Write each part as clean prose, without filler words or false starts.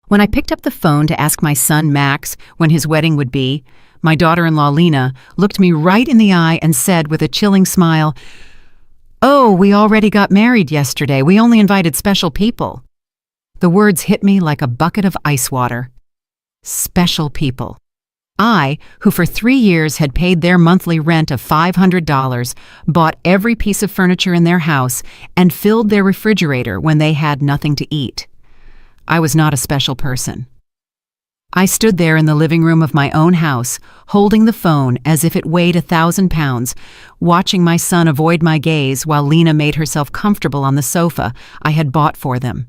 When I picked up the phone to ask my son Max when his wedding would be, my daughter-in-law Lena looked me right in the eye and said with a chilling smile, "Oh, we already got married yesterday. We only invited special people." The words hit me like a bucket of ice water. Special people. I, who for 3 years had paid their monthly rent of $500, bought every piece of furniture in their house, and filled their refrigerator when they had nothing to eat. I was not a special person. I stood there in the living room of my own house, holding the phone as if it weighed 1,000 pounds, watching my son avoid my gaze while Lena made herself comfortable on the sofa I had bought for them.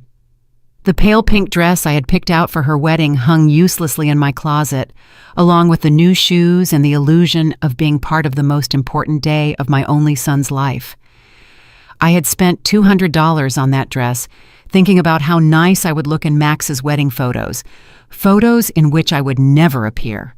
The pale pink dress I had picked out for her wedding hung uselessly in my closet, along with the new shoes and the illusion of being part of the most important day of my only son's life. I had spent $200 on that dress, thinking about how nice I would look in Max's wedding photos in which I would never appear.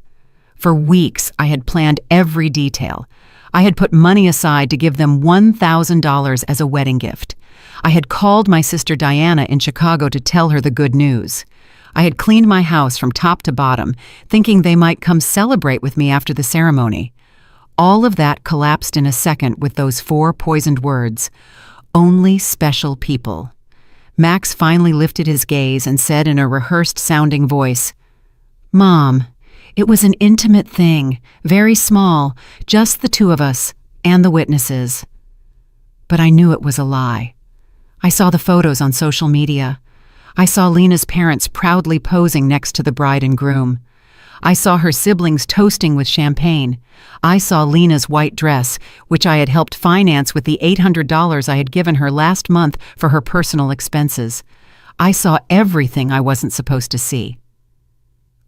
For weeks, I had planned every detail. I had put money aside to give them $1,000 as a wedding gift. I had called my sister Diana in Chicago to tell her the good news. I had cleaned my house from top to bottom, thinking they might come celebrate with me after the ceremony. All of that collapsed in a second with those 4 poisoned words, "Only special people." Max finally lifted his gaze and said in a rehearsed-sounding voice, "Mom, it was an intimate thing, very small, just the 2 of us, and the witnesses." But I knew it was a lie. I saw the photos on social media. I saw Lena's parents proudly posing next to the bride and groom. I saw her siblings toasting with champagne. I saw Lena's white dress, which I had helped finance with the $800 I had given her last month for her personal expenses. I saw everything I wasn't supposed to see.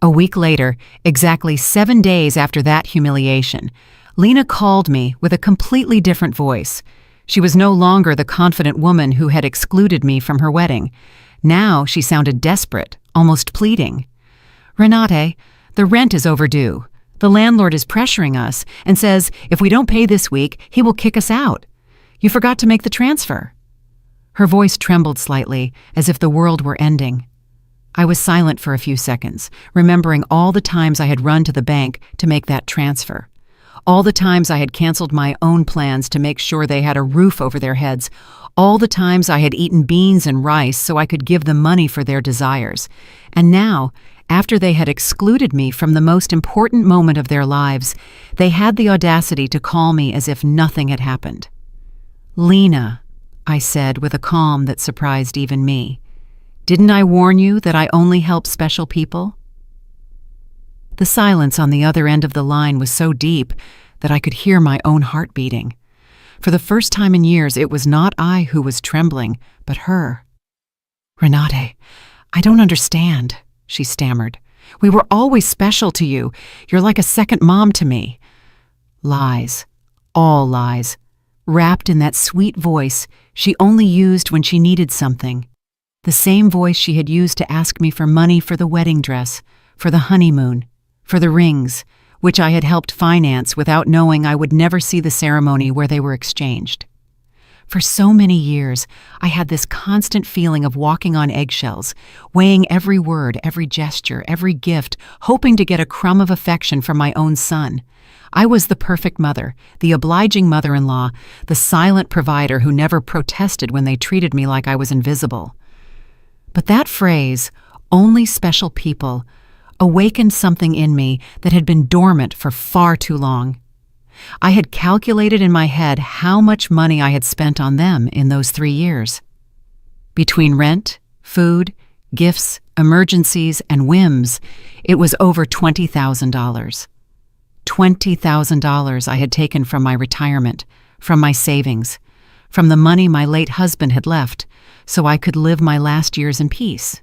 A week later, exactly 7 days after that humiliation, Lena called me with a completely different voice. She was no longer the confident woman who had excluded me from her wedding. Now she sounded desperate, almost pleading. "Renate, the rent is overdue. The landlord is pressuring us and says if we don't pay this week, he will kick us out. You forgot to make the transfer." Her voice trembled slightly, as if the world were ending. I was silent for a few seconds, remembering all the times I had run to the bank to make that transfer. All the times I had canceled my own plans to make sure they had a roof over their heads. All the times I had eaten beans and rice so I could give them money for their desires. And now, after they had excluded me from the most important moment of their lives, they had the audacity to call me as if nothing had happened. "Lena," I said with a calm that surprised even me, "didn't I warn you that I only help special people?" The silence on the other end of the line was so deep that I could hear my own heart beating. For the first time in years, it was not I who was trembling, but her. "Renate, I don't understand," she stammered. "We were always special to you. You're like a second mom to me." Lies. All lies. Wrapped in that sweet voice she only used when she needed something. The same voice she had used to ask me for money for the wedding dress, for the honeymoon, for the rings, which I had helped finance without knowing I would never see the ceremony where they were exchanged. For so many years, I had this constant feeling of walking on eggshells, weighing every word, every gesture, every gift, hoping to get a crumb of affection from my own son. I was the perfect mother, the obliging mother-in-law, the silent provider who never protested when they treated me like I was invisible. But that phrase, "only special people," awakened something in me that had been dormant for far too long. I had calculated in my head how much money I had spent on them in those 3 years. Between rent, food, gifts, emergencies, and whims, it was over $20,000. $20,000 I had taken from my retirement, from my savings, from the money my late husband had left, so I could live my last years in peace.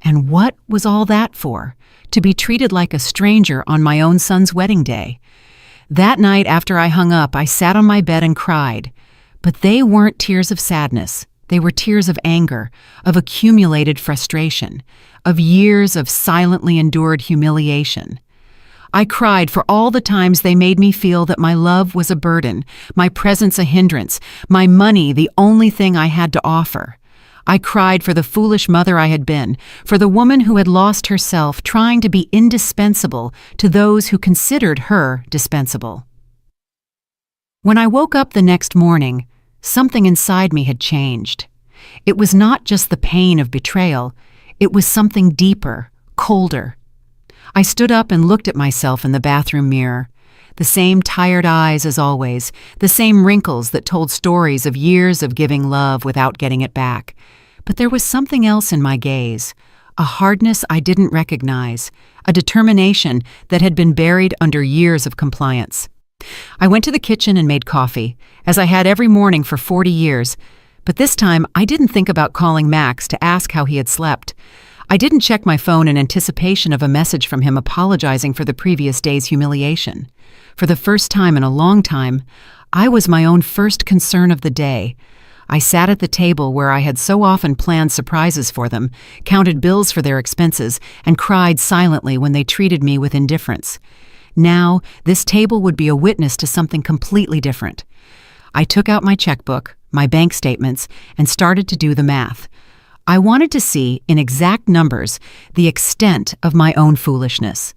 And what was all that for? To be treated like a stranger on my own son's wedding day. That night after I hung up, I sat on my bed and cried. But they weren't tears of sadness. They were tears of anger, of accumulated frustration, of years of silently endured humiliation. I cried for all the times they made me feel that my love was a burden, my presence a hindrance, my money the only thing I had to offer. I cried for the foolish mother I had been, for the woman who had lost herself trying to be indispensable to those who considered her dispensable. When I woke up the next morning, something inside me had changed. It was not just the pain of betrayal, it was something deeper, colder. I stood up and looked at myself in the bathroom mirror. The same tired eyes as always, the same wrinkles that told stories of years of giving love without getting it back. But there was something else in my gaze, a hardness I didn't recognize, a determination that had been buried under years of compliance. I went to the kitchen and made coffee, as I had every morning for 40 years, but this time I didn't think about calling Max to ask how he had slept. I didn't check my phone in anticipation of a message from him apologizing for the previous day's humiliation. For the first time in a long time, I was my own first concern of the day. I sat at the table where I had so often planned surprises for them, counted bills for their expenses, and cried silently when they treated me with indifference. Now, this table would be a witness to something completely different. I took out my checkbook, my bank statements, and started to do the math. I wanted to see, in exact numbers, the extent of my own foolishness.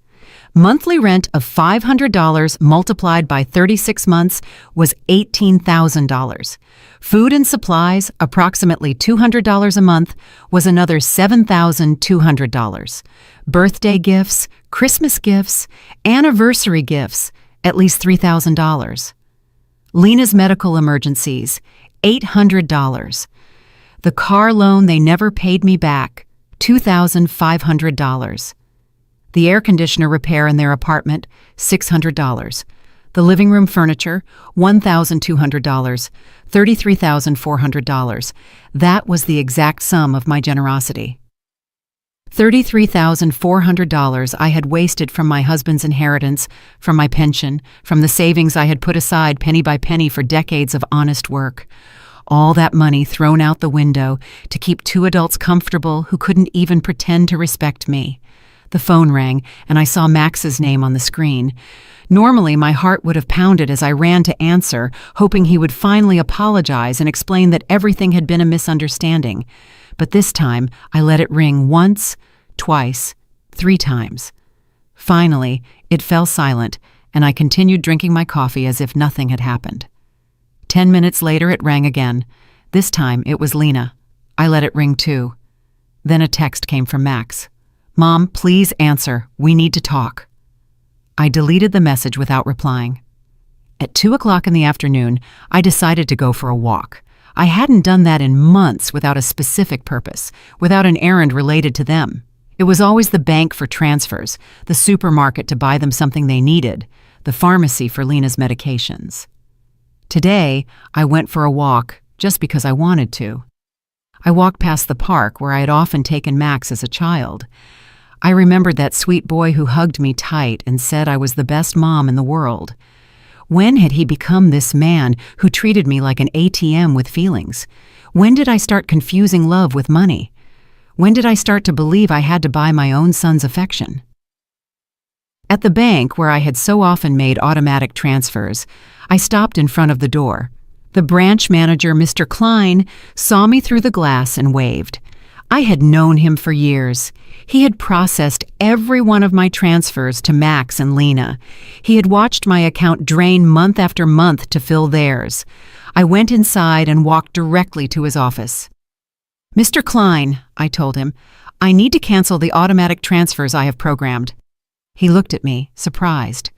Monthly rent of $500 multiplied by 36 months was $18,000. Food and supplies, approximately $200 a month, was another $7,200. Birthday gifts, Christmas gifts, anniversary gifts, at least $3,000. Lena's medical emergencies, $800. The car loan they never paid me back, $2,500. The air conditioner repair in their apartment, $600. The living room furniture, $1,200, $33,400. That was the exact sum of my generosity. $33,400 I had wasted from my husband's inheritance, from my pension, from the savings I had put aside penny by penny for decades of honest work. All that money thrown out the window to keep two adults comfortable who couldn't even pretend to respect me. The phone rang, and I saw Max's name on the screen. Normally, my heart would have pounded as I ran to answer, hoping he would finally apologize and explain that everything had been a misunderstanding. But this time, I let it ring once, twice, 3 times. Finally, it fell silent, and I continued drinking my coffee as if nothing had happened. 10 minutes later, it rang again. This time, it was Lena. I let it ring too. Then a text came from Max. "Mom, please answer. We need to talk." I deleted the message without replying. At 2 o'clock in the afternoon, I decided to go for a walk. I hadn't done that in months without a specific purpose, without an errand related to them. It was always the bank for transfers, the supermarket to buy them something they needed, the pharmacy for Lena's medications. Today, I went for a walk just because I wanted to. I walked past the park where I had often taken Max as a child. I remembered that sweet boy who hugged me tight and said I was the best mom in the world. When had he become this man who treated me like an ATM with feelings? When did I start confusing love with money? When did I start to believe I had to buy my own son's affection? At the bank where I had so often made automatic transfers, I stopped in front of the door. The branch manager, Mr. Klein, saw me through the glass and waved. I had known him for years. He had processed every one of my transfers to Max and Lena. He had watched my account drain month after month to fill theirs. I went inside and walked directly to his office. "Mr. Klein," I told him, "I need to cancel the automatic transfers I have programmed." He looked at me, surprised.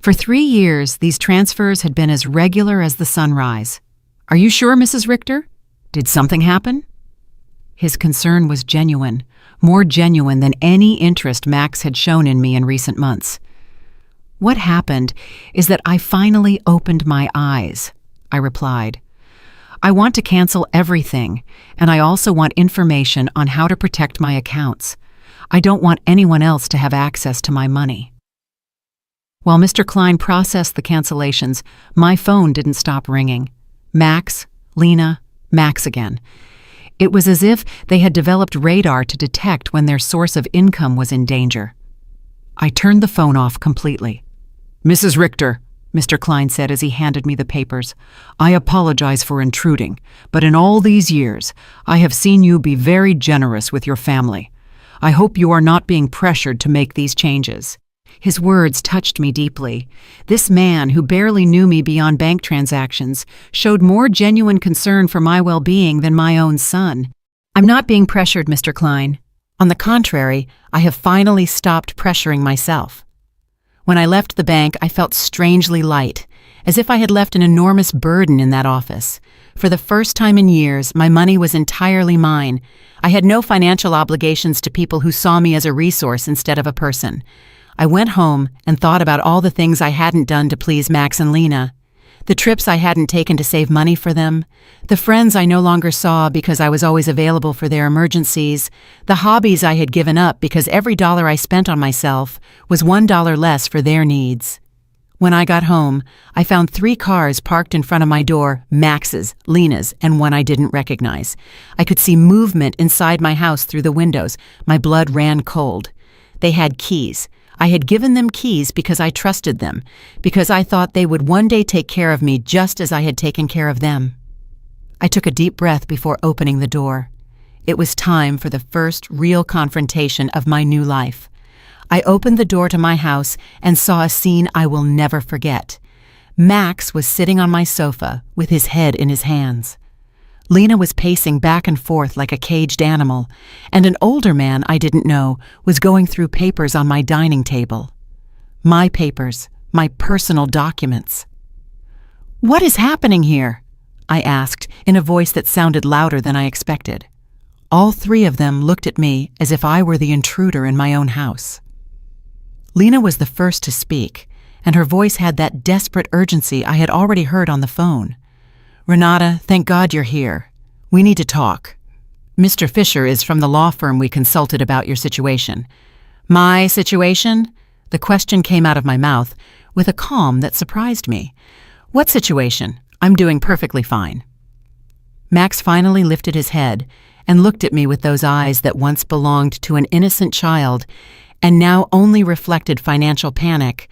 For 3 years, these transfers had been as regular as the sunrise. "Are you sure, Mrs. Richter? Did something happen?" His concern was genuine, more genuine than any interest Max had shown in me in recent months. "What happened is that I finally opened my eyes," I replied. "I want to cancel everything, and I also want information on how to protect my accounts. I don't want anyone else to have access to my money." While Mr. Klein processed the cancellations, my phone didn't stop ringing. Max, Lena, Max again. It was as if they had developed radar to detect when their source of income was in danger. I turned the phone off completely. "Mrs. Richter," Mr. Klein said as he handed me the papers. "I apologize for intruding, but in all these years, I have seen you be very generous with your family. I hope you are not being pressured to make these changes." His words touched me deeply. This man, who barely knew me beyond bank transactions, showed more genuine concern for my well-being than my own son. "I'm not being pressured, Mr. Klein. On the contrary, I have finally stopped pressuring myself." When I left the bank, I felt strangely light, as if I had left an enormous burden in that office. For the first time in years, my money was entirely mine. I had no financial obligations to people who saw me as a resource instead of a person. I went home and thought about all the things I hadn't done to please Max and Lena, the trips I hadn't taken to save money for them, the friends I no longer saw because I was always available for their emergencies, the hobbies I had given up because every dollar I spent on myself was $1 less for their needs. When I got home, I found 3 cars parked in front of my door, Max's, Lena's, and one I didn't recognize. I could see movement inside my house through the windows. My blood ran cold. They had keys. I had given them keys because I trusted them, because I thought they would one day take care of me just as I had taken care of them. I took a deep breath before opening the door. It was time for the first real confrontation of my new life. I opened the door to my house and saw a scene I will never forget. Max was sitting on my sofa with his head in his hands. Lena was pacing back and forth like a caged animal, and an older man I didn't know was going through papers on my dining table. My papers, my personal documents. "What is happening here?" I asked in a voice that sounded louder than I expected. All 3 of them looked at me as if I were the intruder in my own house. Lena was the first to speak, and her voice had that desperate urgency I had already heard on the phone. "Renata, thank God you're here. We need to talk. Mr. Fisher is from the law firm we consulted about your situation." "My situation?" The question came out of my mouth with a calm that surprised me. "What situation? I'm doing perfectly fine." Max finally lifted his head and looked at me with those eyes that once belonged to an innocent child and now only reflected financial panic.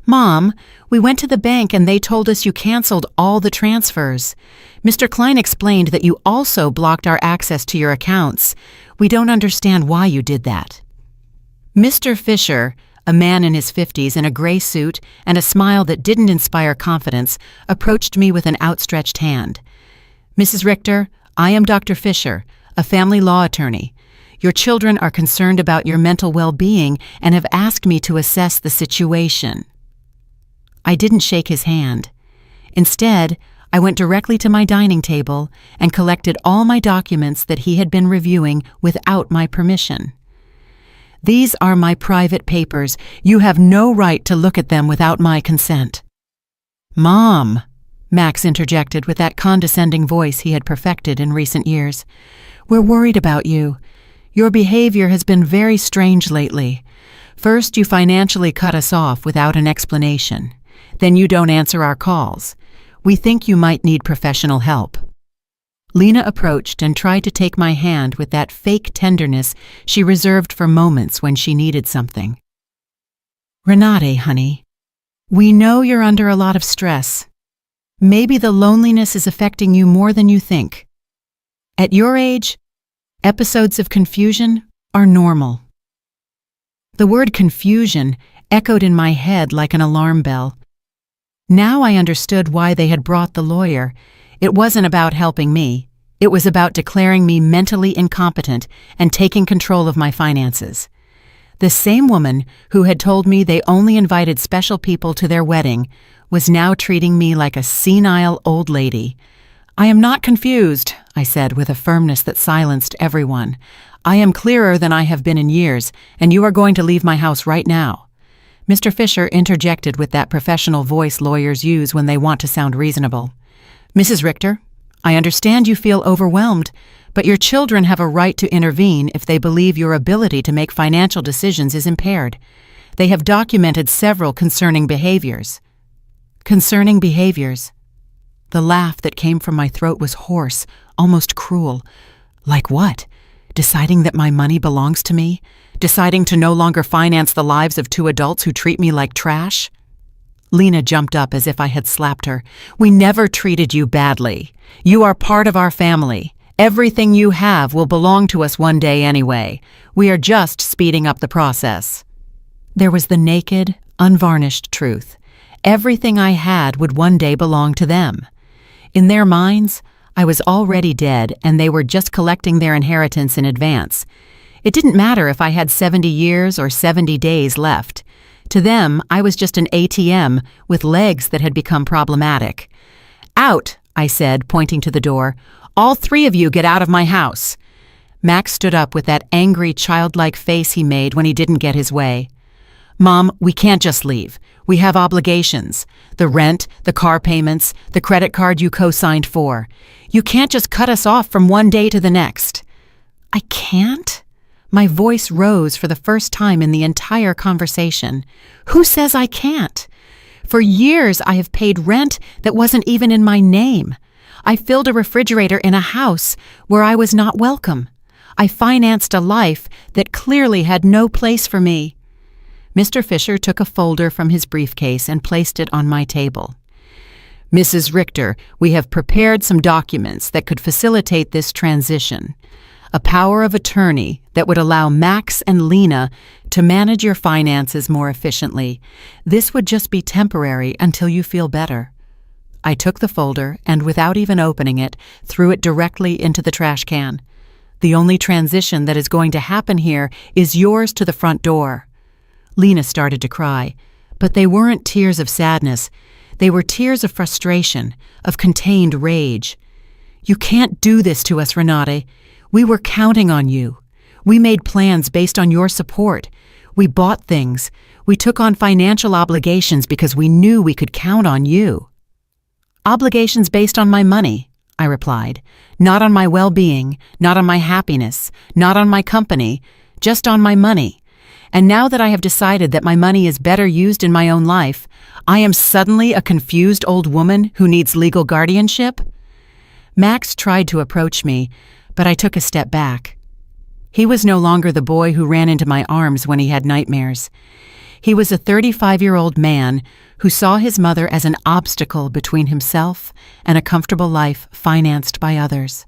"Mom, we went to the bank and they told us you canceled all the transfers. Mr. Klein explained that you also blocked our access to your accounts. We don't understand why you did that." Mr. Fisher, a man in his 50s in a gray suit and a smile that didn't inspire confidence, approached me with an outstretched hand. "Mrs. Richter, I am Dr. Fisher, a family law attorney. Your children are concerned about your mental well-being and have asked me to assess the situation." I didn't shake his hand. Instead, I went directly to my dining table and collected all my documents that he had been reviewing without my permission. "These are my private papers. You have no right to look at them without my consent." "Mom," Max interjected with that condescending voice he had perfected in recent years, "we're worried about you. Your behavior has been very strange lately. First, you financially cut us off without an explanation. Then you don't answer our calls. We think you might need professional help." Lena approached and tried to take my hand with that fake tenderness she reserved for moments when she needed something. "Renate, honey, we know you're under a lot of stress. Maybe the loneliness is affecting you more than you think. At your age, episodes of confusion are normal." The word confusion echoed in my head like an alarm bell. Now I understood why they had brought the lawyer. It wasn't about helping me. It was about declaring me mentally incompetent and taking control of my finances. The same woman who had told me they only invited special people to their wedding was now treating me like a senile old lady. "I am not confused," I said with a firmness that silenced everyone. "I am clearer than I have been in years, and you are going to leave my house right now." Mr. Fisher interjected with that professional voice lawyers use when they want to sound reasonable. "Mrs. Richter, I understand you feel overwhelmed, but your children have a right to intervene if they believe your ability to make financial decisions is impaired. They have documented several concerning behaviors." Concerning behaviors. The laugh that came from my throat was hoarse, almost cruel. Like what? Deciding that my money belongs to me? Deciding to no longer finance the lives of 2 adults who treat me like trash? Lena jumped up as if I had slapped her. "We never treated you badly. You are part of our family. Everything you have will belong to us one day anyway. We are just speeding up the process." There was the naked, unvarnished truth. Everything I had would one day belong to them. In their minds, I was already dead and they were just collecting their inheritance in advance. It didn't matter if I had 70 years or 70 days left. To them, I was just an ATM with legs that had become problematic. "Out," I said, pointing to the door. "All three of you get out of my house." Max stood up with that angry, childlike face he made when he didn't get his way. "Mom, we can't just leave. We have obligations. The rent, the car payments, the credit card you co-signed for. You can't just cut us off from one day to the next." "I can't?" My voice rose for the first time in the entire conversation. "Who says I can't? For years I have paid rent that wasn't even in my name. I filled a refrigerator in a house where I was not welcome. I financed a life that clearly had no place for me." Mr. Fisher took a folder from his briefcase and placed it on my table. "Mrs. Richter, we have prepared some documents that could facilitate this transition. A power of attorney that would allow Max and Lena to manage your finances more efficiently. This would just be temporary until you feel better." I took the folder and, without even opening it, threw it directly into the trash can. "The only transition that is going to happen here is yours to the front door." Lena started to cry, but they weren't tears of sadness. They were tears of frustration, of contained rage. "You can't do this to us, Renate. We were counting on you. We made plans based on your support. We bought things. We took on financial obligations because we knew we could count on you." "Obligations based on my money," I replied. "Not on my well-being, not on my happiness, not on my company, just on my money. And now that I have decided that my money is better used in my own life, I am suddenly a confused old woman who needs legal guardianship?" Max tried to approach me, but I took a step back. He was no longer the boy who ran into my arms when he had nightmares. He was a 35-year-old man who saw his mother as an obstacle between himself and a comfortable life financed by others.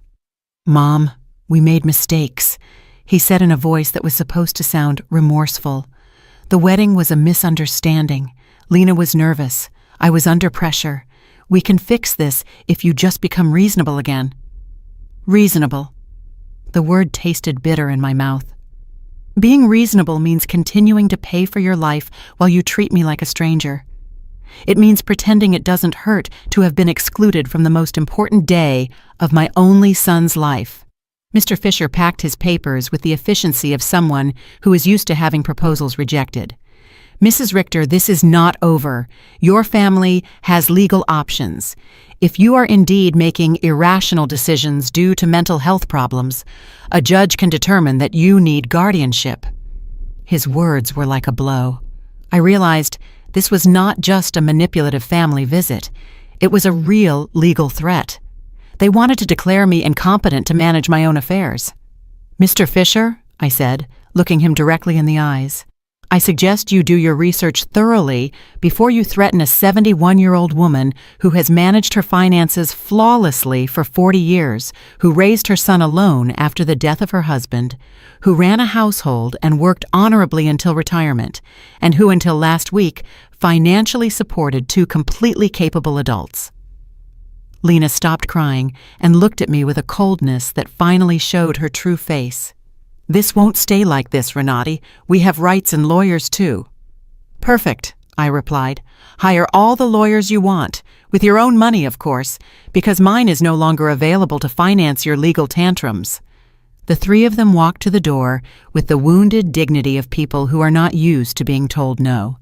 "Mom, we made mistakes," he said in a voice that was supposed to sound remorseful. "The wedding was a misunderstanding. Lena was nervous. I was under pressure. We can fix this if you just become reasonable again." Reasonable. The word tasted bitter in my mouth. Being reasonable means continuing to pay for your life while you treat me like a stranger. It means pretending it doesn't hurt to have been excluded from the most important day of my only son's life. Mr. Fisher packed his papers with the efficiency of someone who is used to having proposals rejected. "Mrs. Richter, this is not over. Your family has legal options. If you are indeed making irrational decisions due to mental health problems, a judge can determine that you need guardianship." His words were like a blow. I realized this was not just a manipulative family visit. It was a real legal threat. They wanted to declare me incompetent to manage my own affairs. "Mr. Fisher," I said, looking him directly in the eyes, "I suggest you do your research thoroughly before you threaten a 71-year-old woman who has managed her finances flawlessly for 40 years, who raised her son alone after the death of her husband, who ran a household and worked honorably until retirement, and who until last week financially supported two completely capable adults." Lena stopped crying and looked at me with a coldness that finally showed her true face. "This won't stay like this, Renate. We have rights and lawyers too." "Perfect," I replied. "Hire all the lawyers you want, with your own money, of course, because mine is no longer available to finance your legal tantrums." The three of them walked to the door with the wounded dignity of people who are not used to being told no.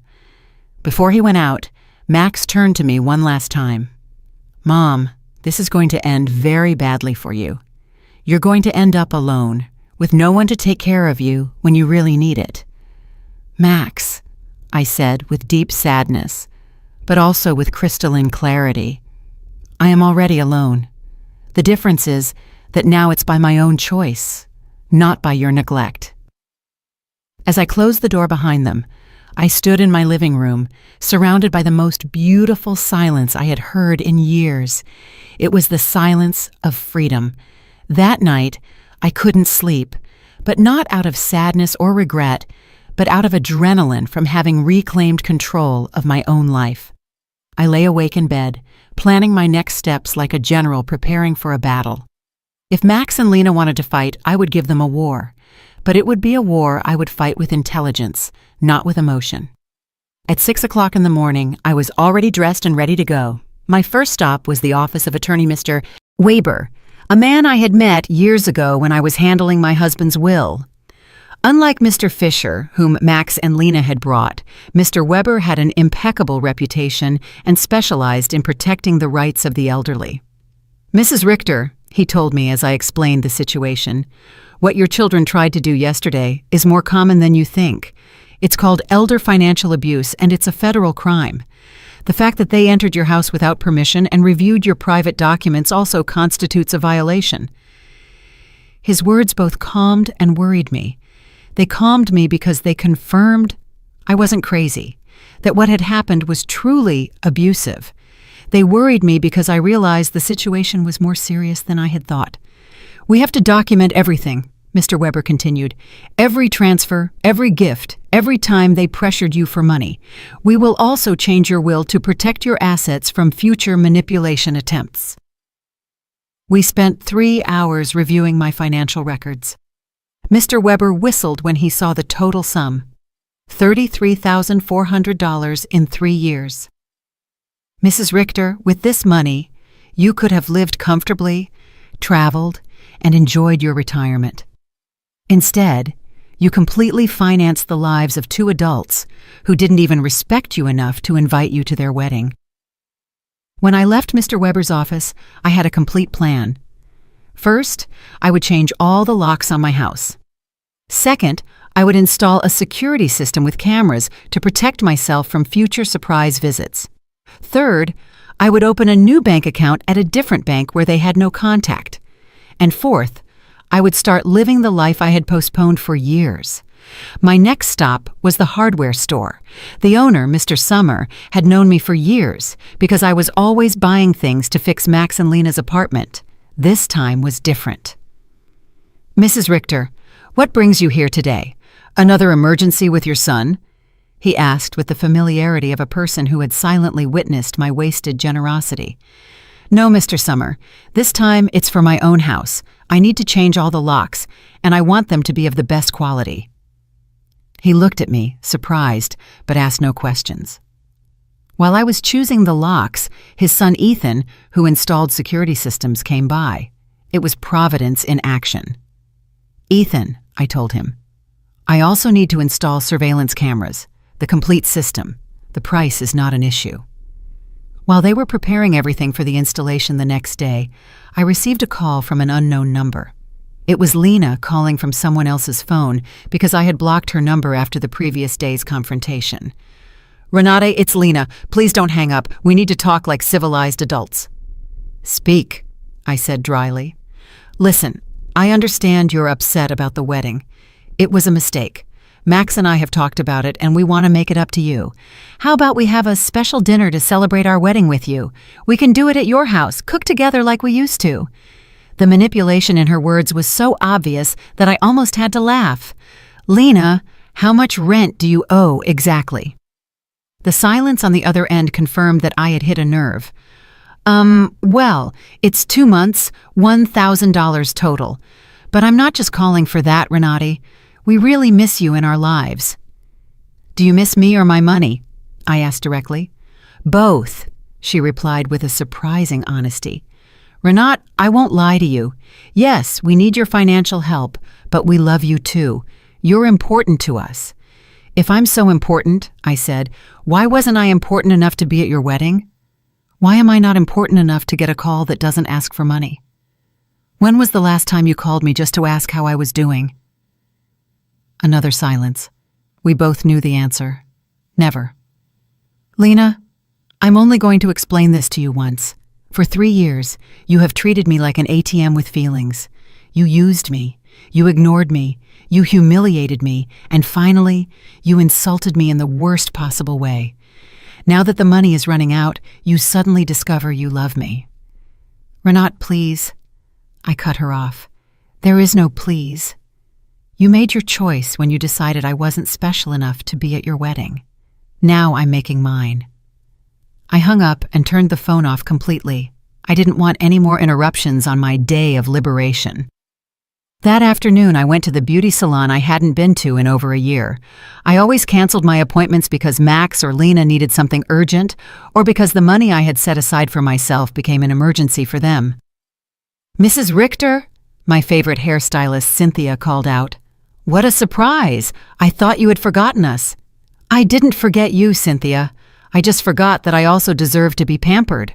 Before he went out, Max turned to me one last time. "Mom, this is going to end very badly for you. You're going to end up alone, with no one to take care of you when you really need it." "Max," I said with deep sadness, but also with crystalline clarity, "I am already alone. The difference is that now it's by my own choice, not by your neglect." As I closed the door behind them, I stood in my living room, surrounded by the most beautiful silence I had heard in years. It was the silence of freedom. That night, I couldn't sleep, but not out of sadness or regret, but out of adrenaline from having reclaimed control of my own life. I lay awake in bed, planning my next steps like a general preparing for a battle. If Max and Lena wanted to fight, I would give them a war. But it would be a war I would fight with intelligence, not with emotion. At 6 o'clock in the morning, I was already dressed and ready to go. My first stop was the office of attorney Mr. Weber, a man I had met years ago when I was handling my husband's will. Unlike Mr. Fisher, whom Max and Lena had brought, Mr. Weber had an impeccable reputation and specialized in protecting the rights of the elderly. "Mrs. Richter," he told me as I explained the situation, "what your children tried to do yesterday is more common than you think. It's called elder financial abuse, and it's a federal crime. The fact that they entered your house without permission and reviewed your private documents also constitutes a violation." His words both calmed and worried me. They calmed me because they confirmed I wasn't crazy, that what had happened was truly abusive. They worried me because I realized the situation was more serious than I had thought. "We have to document everything," Mr. Weber continued. "Every transfer, every gift, every time they pressured you for money. We will also change your will to protect your assets from future manipulation attempts." We spent 3 hours reviewing my financial records. Mr. Weber whistled when he saw the total sum: $33,400 in 3 years. "Mrs. Richter, with this money, you could have lived comfortably, traveled, and enjoyed your retirement. Instead, you completely financed the lives of 2 adults who didn't even respect you enough to invite you to their wedding." When I left Mr. Weber's office, I had a complete plan. First, I would change all the locks on my house. Second, I would install a security system with cameras to protect myself from future surprise visits. Third, I would open a new bank account at a different bank where they had no contact. And fourth, I would start living the life I had postponed for years. My next stop was the hardware store. The owner, Mr. Summer, had known me for years because I was always buying things to fix Max and Lena's apartment. This time was different. "Mrs. Richter, what brings you here today? Another emergency with your son?" he asked with the familiarity of a person who had silently witnessed my wasted generosity. "No, Mr. Summer. This time it's for my own house. I need to change all the locks, and I want them to be of the best quality." He looked at me, surprised, but asked no questions. While I was choosing the locks, his son Ethan, who installed security systems, came by. It was Providence in action. "Ethan," I told him, "I also need to install surveillance cameras, the complete system. The price is not an issue." While they were preparing everything for the installation the next day, I received a call from an unknown number. It was Lena calling from someone else's phone because I had blocked her number after the previous day's confrontation. "Renate, it's Lena. Please don't hang up. We need to talk like civilized adults." "Speak," I said dryly. "Listen, I understand you're upset about the wedding. It was a mistake. Max and I have talked about it, and we want to make it up to you. How about we have a special dinner to celebrate our wedding with you? We can do it at your house, cook together like we used to." The manipulation in her words was so obvious that I almost had to laugh. "Lena, how much rent do you owe exactly?" The silence on the other end confirmed that I had hit a nerve. Well, it's 2 months, $1,000 total. But I'm not just calling for that, Renate. We really miss you in our lives." "Do you miss me or my money?" I asked directly. "Both," she replied with a surprising honesty. "Renate, I won't lie to you. Yes, we need your financial help, but we love you too. You're important to us." "If I'm so important," I said, "why wasn't I important enough to be at your wedding? Why am I not important enough to get a call that doesn't ask for money? When was the last time you called me just to ask how I was doing?" Another silence. We both knew the answer. Never. "Lena, I'm only going to explain this to you once. For 3 years, you have treated me like an ATM with feelings. You used me. You ignored me. You humiliated me, and finally, you insulted me in the worst possible way. Now that the money is running out, you suddenly discover you love me." "Renat, please." I cut her off. "There is no please. You made your choice when you decided I wasn't special enough to be at your wedding. Now I'm making mine." I hung up and turned the phone off completely. I didn't want any more interruptions on my day of liberation. That afternoon, I went to the beauty salon I hadn't been to in over a year. I always canceled my appointments because Max or Lena needed something urgent, or because the money I had set aside for myself became an emergency for them. "Mrs. Richter?" my favorite hairstylist Cynthia called out. "What a surprise! I thought you had forgotten us." "I didn't forget you, Cynthia. I just forgot that I also deserve to be pampered."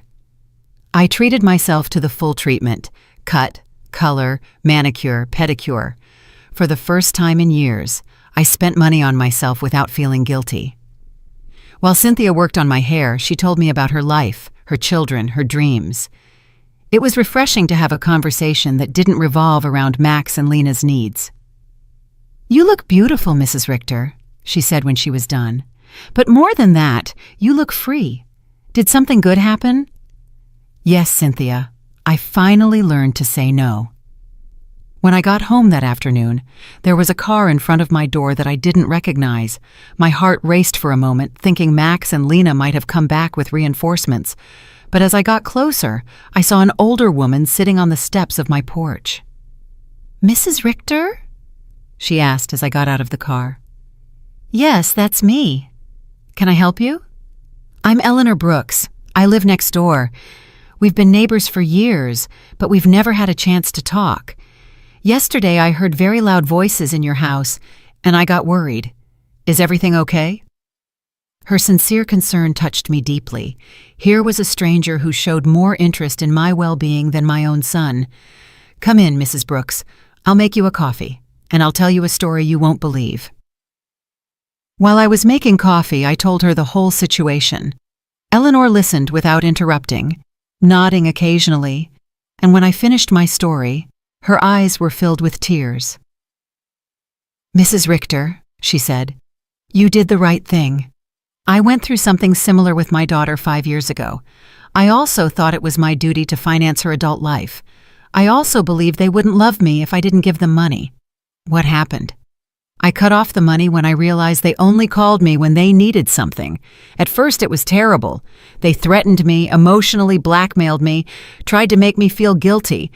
I treated myself to the full treatment: cut, color, manicure, pedicure. For the first time in years, I spent money on myself without feeling guilty. While Cynthia worked on my hair, she told me about her life, her children, her dreams. It was refreshing to have a conversation that didn't revolve around Max and Lena's needs. "You look beautiful, Mrs. Richter," she said when she was done. "But more than that, you look free. Did something good happen?" "Yes, Cynthia. I finally learned to say no." When I got home that afternoon, there was a car in front of my door that I didn't recognize. My heart raced for a moment, thinking Max and Lena might have come back with reinforcements. But as I got closer, I saw an older woman sitting on the steps of my porch. "Mrs. Richter?" she asked as I got out of the car. "Yes, that's me. Can I help you?" "I'm Eleanor Brooks. I live next door. We've been neighbors for years, but we've never had a chance to talk. Yesterday I heard very loud voices in your house, and I got worried. Is everything okay?" Her sincere concern touched me deeply. Here was a stranger who showed more interest in my well-being than my own son. "Come in, Mrs. Brooks. I'll make you a coffee, and I'll tell you a story you won't believe." While I was making coffee, I told her the whole situation. Eleanor listened without interrupting, nodding occasionally, and when I finished my story, her eyes were filled with tears. "Mrs. Richter," she said, "you did the right thing. I went through something similar with my daughter 5 years ago. I also thought it was my duty to finance her adult life. I also believed they wouldn't love me if I didn't give them money. What happened? I cut off the money when I realized they only called me when they needed something. At first it was terrible. They threatened me, emotionally blackmailed me, tried to make me feel guilty.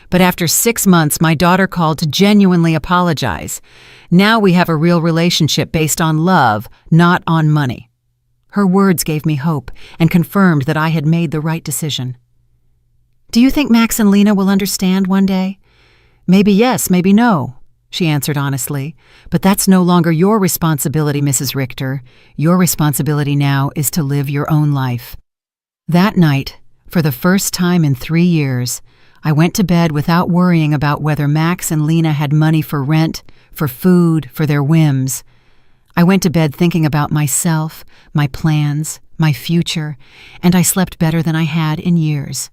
But after 6 months, my daughter called to genuinely apologize. Now we have a real relationship based on love, not on money." Her words gave me hope and confirmed that I had made the right decision. "Do you think Max and Lena will understand one day?" "Maybe yes, maybe no," she answered honestly. "But that's no longer your responsibility, Mrs. Richter. Your responsibility now is to live your own life." That night, for the first time in 3 years, I went to bed without worrying about whether Max and Lena had money for rent, for food, for their whims. I went to bed thinking about myself, my plans, my future, and I slept better than I had in years.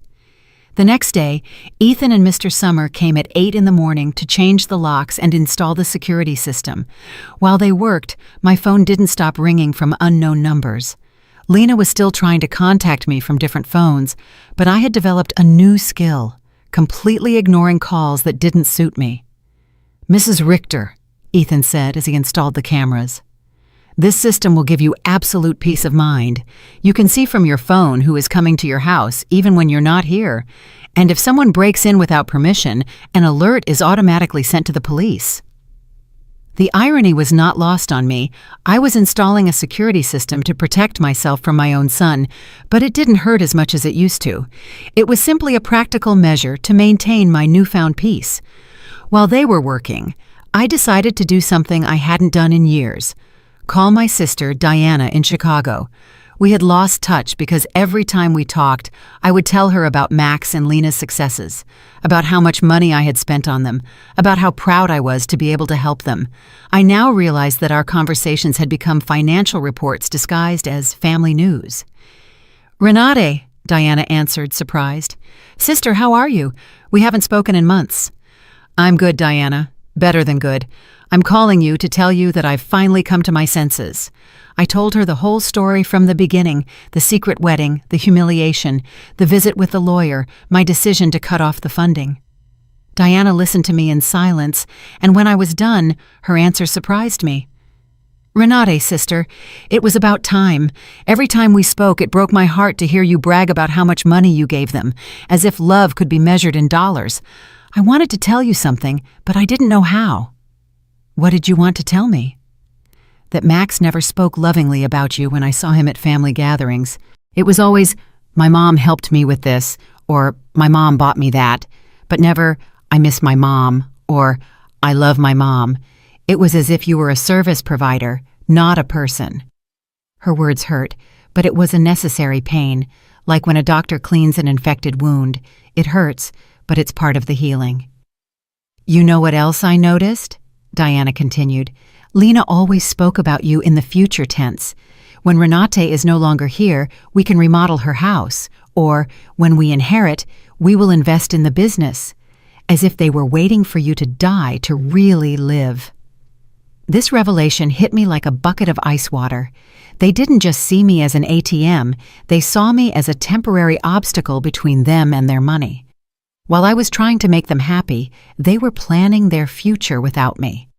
The next day, Ethan and Mr. Summer came at 8 in the morning to change the locks and install the security system. While they worked, my phone didn't stop ringing from unknown numbers. Lena was still trying to contact me from different phones, but I had developed a new skill: completely ignoring calls that didn't suit me. "Mrs. Richter," Ethan said as he installed the cameras, "this system will give you absolute peace of mind. You can see from your phone who is coming to your house, even when you're not here. And if someone breaks in without permission, an alert is automatically sent to the police." The irony was not lost on me. I was installing a security system to protect myself from my own son, but it didn't hurt as much as it used to. It was simply a practical measure to maintain my newfound peace. While they were working, I decided to do something I hadn't done in years: call my sister, Diana, in Chicago. We had lost touch because every time we talked, I would tell her about Max and Lena's successes, about how much money I had spent on them, about how proud I was to be able to help them. I now realized that our conversations had become financial reports disguised as family news. "Renate," Diana answered, surprised. "Sister, how are you? We haven't spoken in months." "I'm good, Diana. Better than good. I'm calling you to tell you that I've finally come to my senses. I told her the whole story from the beginning, the secret wedding, the humiliation, the visit with the lawyer, my decision to cut off the funding. Diana listened to me in silence, and when I was done, her answer surprised me. Renate, sister, it was about time. Every time we spoke, it broke my heart to hear you brag about how much money you gave them, as if love could be measured in dollars. I wanted to tell you something, but I didn't know how. What did you want to tell me? That Max never spoke lovingly about you when I saw him at family gatherings. It was always, my mom helped me with this, or my mom bought me that, but never, I miss my mom, or I love my mom. It was as if you were a service provider, not a person. Her words hurt, but it was a necessary pain, like when a doctor cleans an infected wound. It hurts, but it's part of the healing. You know what else I noticed? Diana continued. Lena always spoke about you in the future tense. When Renate is no longer here, we can remodel her house, or when we inherit, we will invest in the business, as if they were waiting for you to die to really live. This revelation hit me like a bucket of ice water. They didn't just see me as an ATM, they saw me as a temporary obstacle between them and their money. While I was trying to make them happy, they were planning their future without me.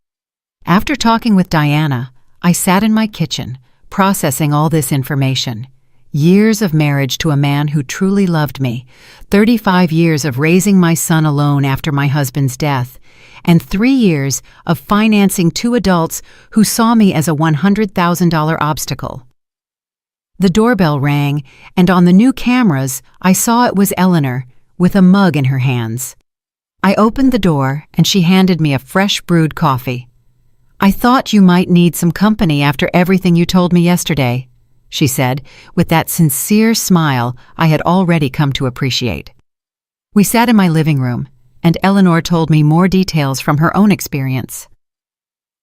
After talking with Diana, I sat in my kitchen, processing all this information. Years of marriage to a man who truly loved me, 35 years of raising my son alone after my husband's death, and 3 years of financing 2 adults who saw me as a $100,000 obstacle. The doorbell rang, and on the new cameras, I saw it was Eleanor, with a mug in her hands. I opened the door, and she handed me a fresh brewed coffee. I thought you might need some company after everything you told me yesterday, she said, with that sincere smile I had already come to appreciate. We sat in my living room, and Eleanor told me more details from her own experience.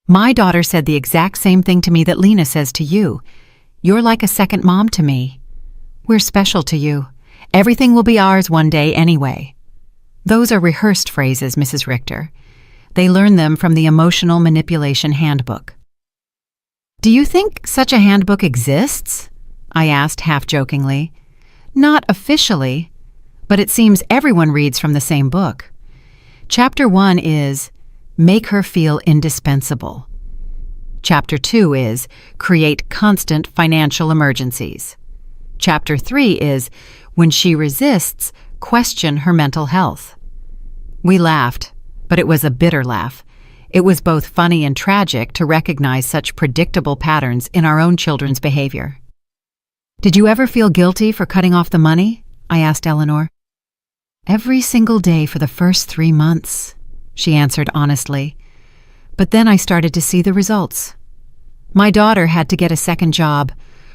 My daughter said the exact same thing to me that Lena says to you. You're like a second mom to me. We're special to you. Everything will be ours one day anyway. Those are rehearsed phrases, Mrs. Richter. They learn them from the Emotional Manipulation Handbook. Do you think such a handbook exists? I asked half-jokingly. Not officially, but it seems everyone reads from the same book. Chapter 1 is Make Her Feel Indispensable. Chapter 2 is Create Constant Financial Emergencies. Chapter 3 is When She Resists, Question Her Mental Health. We laughed, but it was a bitter laugh. It was both funny and tragic to recognize such predictable patterns in our own children's behavior. Did you ever feel guilty for cutting off the money? I asked Eleanor. Every single day for the first 3 months, she answered honestly. But then I started to see the results. My daughter had to get a second job.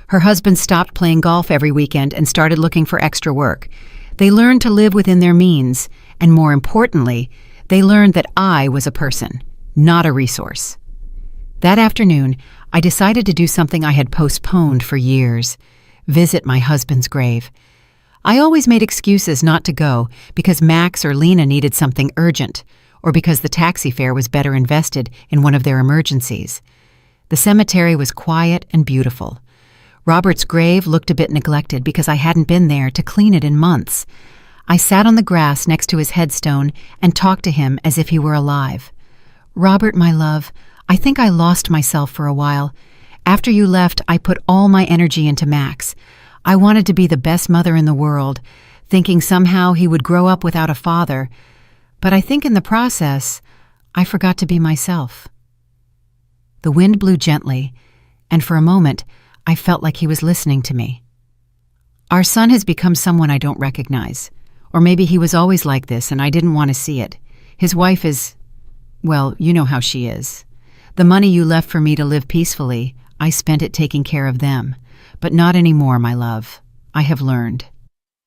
Her husband stopped playing golf every weekend and started looking for extra work. They learned to live within their means, and more importantly, they learned that I was a person, not a resource. That afternoon, I decided to do something I had postponed for years: visit my husband's grave. I always made excuses not to go because Max or Lena needed something urgent, or because the taxi fare was better invested in one of their emergencies. The cemetery was quiet and beautiful. Robert's grave looked a bit neglected because I hadn't been there to clean it in months. I sat on the grass next to his headstone and talked to him as if he were alive. Robert, my love, I think I lost myself for a while. After you left, I put all my energy into Max. I wanted to be the best mother in the world, thinking somehow he would grow up without a father. But I think in the process, I forgot to be myself. The wind blew gently, and for a moment, I felt like he was listening to me. Our son has become someone I don't recognize. Or maybe he was always like this and I didn't want to see it. His wife is, well, you know how she is. The money you left for me to live peacefully, I spent it taking care of them. But not anymore, my love. I have learned.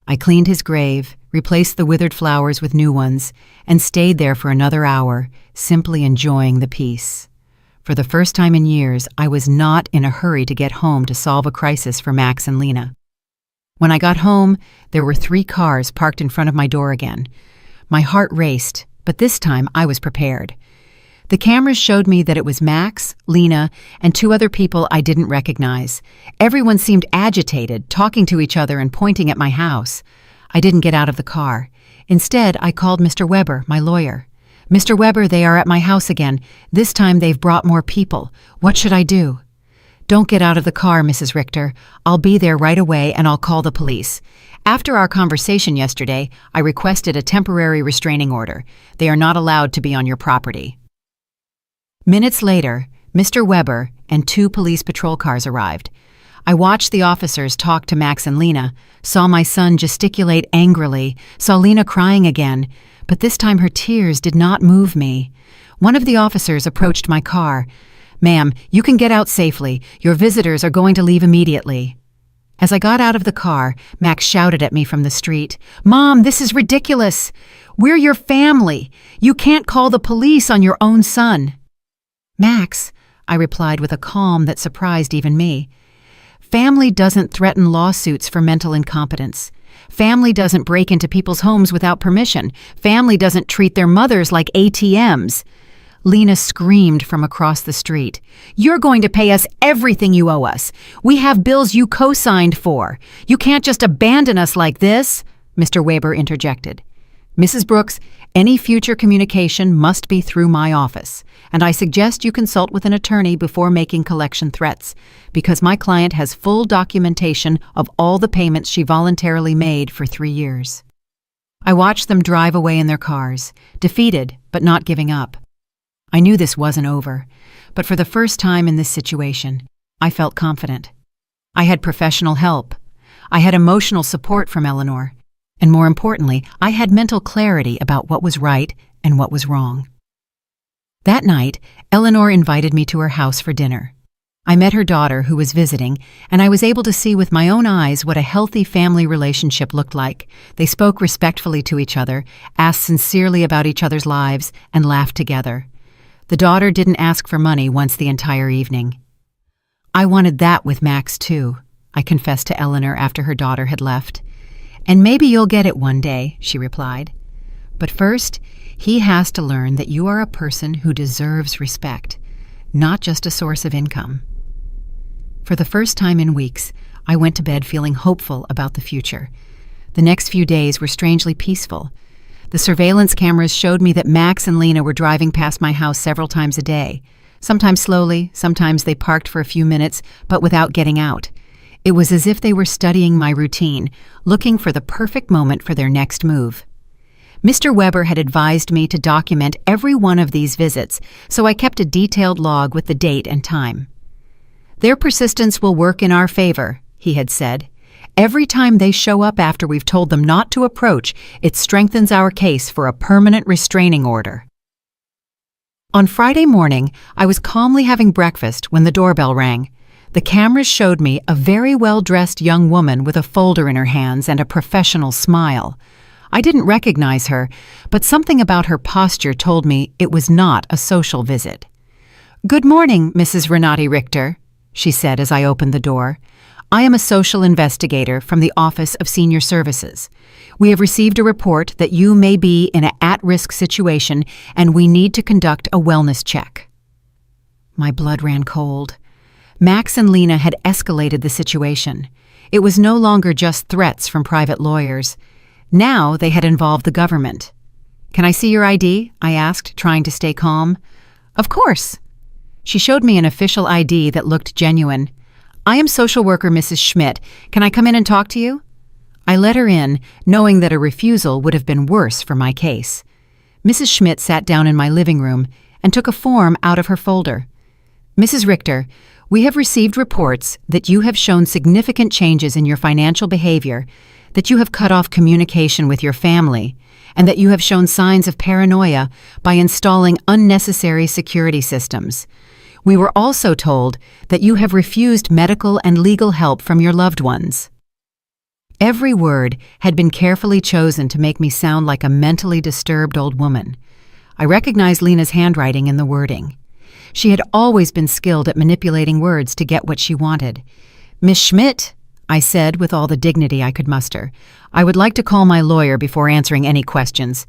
I cleaned his grave, replaced the withered flowers with new ones, and stayed there for another hour, simply enjoying the peace. For the first time in years, I was not in a hurry to get home to solve a crisis for Max and Lena. When I got home, there were 3 cars parked in front of my door again. My heart raced, but this time I was prepared. The cameras showed me that it was Max, Lena, and two other people I didn't recognize. Everyone seemed agitated, talking to each other and pointing at my house. I didn't get out of the car. Instead, I called Mr. Weber, my lawyer. "Mr. Weber, they are at my house again. This time they've brought more people. What should I do?" "Don't get out of the car, Mrs. Richter. I'll be there right away and I'll call the police. After our conversation yesterday, I requested a temporary restraining order. They are not allowed to be on your property." Minutes later, Mr. Weber and two police patrol cars arrived. I watched the officers talk to Max and Lena, saw my son gesticulate angrily, saw Lena crying again, but this time her tears did not move me. One of the officers approached my car. "Ma'am, you can get out safely. Your visitors are going to leave immediately." As I got out of the car, Max shouted at me from the street, "Mom, this is ridiculous. We're your family. You can't call the police on your own son." "Max," I replied with a calm that surprised even me, "family doesn't threaten lawsuits for mental incompetence. Family doesn't break into people's homes without permission. Family doesn't treat their mothers like ATMs." Lena screamed from across the street, "You're going to pay us everything you owe us. We have bills you co-signed for. You can't just abandon us like this," Mr. Weber interjected. "Mrs. Brooks, any future communication must be through my office, and I suggest you consult with an attorney before making collection threats, because my client has full documentation of all the payments she voluntarily made for 3 years." I watched them drive away in their cars, defeated but not giving up. I knew this wasn't over, but for the first time in this situation, I felt confident. I had professional help. I had emotional support from Eleanor. And more importantly, I had mental clarity about what was right and what was wrong. That night, Eleanor invited me to her house for dinner. I met her daughter, who was visiting, and I was able to see with my own eyes what a healthy family relationship looked like. They spoke respectfully to each other, asked sincerely about each other's lives, and laughed together. The daughter didn't ask for money once the entire evening. "I wanted that with Max, too," I confessed to Eleanor after her daughter had left. "And maybe you'll get it one day," she replied. "But first, he has to learn that you are a person who deserves respect, not just a source of income." For the first time in weeks, I went to bed feeling hopeful about the future. The next few days were strangely peaceful. The surveillance cameras showed me that Max and Lena were driving past my house several times a day. Sometimes slowly, sometimes they parked for a few minutes, but without getting out. It was as if they were studying my routine, looking for the perfect moment for their next move. Mr. Weber had advised me to document every one of these visits, so I kept a detailed log with the date and time. "Their persistence will work in our favor," he had said. "Every time they show up after we've told them not to approach, it strengthens our case for a permanent restraining order." On Friday morning, I was calmly having breakfast when the doorbell rang. The cameras showed me a very well-dressed young woman with a folder in her hands and a professional smile. I didn't recognize her, but something about her posture told me it was not a social visit. "Good morning, Mrs. Renate Richter," she said as I opened the door. "I am a social investigator from the Office of Senior Services. We have received a report that you may be in an at-risk situation and we need to conduct a wellness check." My blood ran cold. Max and Lena had escalated the situation. It was no longer just threats from private lawyers. Now they had involved the government. "Can I see your ID?" I asked, trying to stay calm. "Of course." She showed me an official ID that looked genuine. "I am social worker Mrs. Schmidt. Can I come in and talk to you?" I let her in, knowing that a refusal would have been worse for my case. Mrs. Schmidt sat down in my living room and took a form out of her folder. "Mrs. Richter, we have received reports that you have shown significant changes in your financial behavior, that you have cut off communication with your family, and that you have shown signs of paranoia by installing unnecessary security systems. We were also told that you have refused medical and legal help from your loved ones." Every word had been carefully chosen to make me sound like a mentally disturbed old woman. I recognized Lena's handwriting in the wording. She had always been skilled at manipulating words to get what she wanted. "Miss Schmidt," I said with all the dignity I could muster, "I would like to call my lawyer before answering any questions."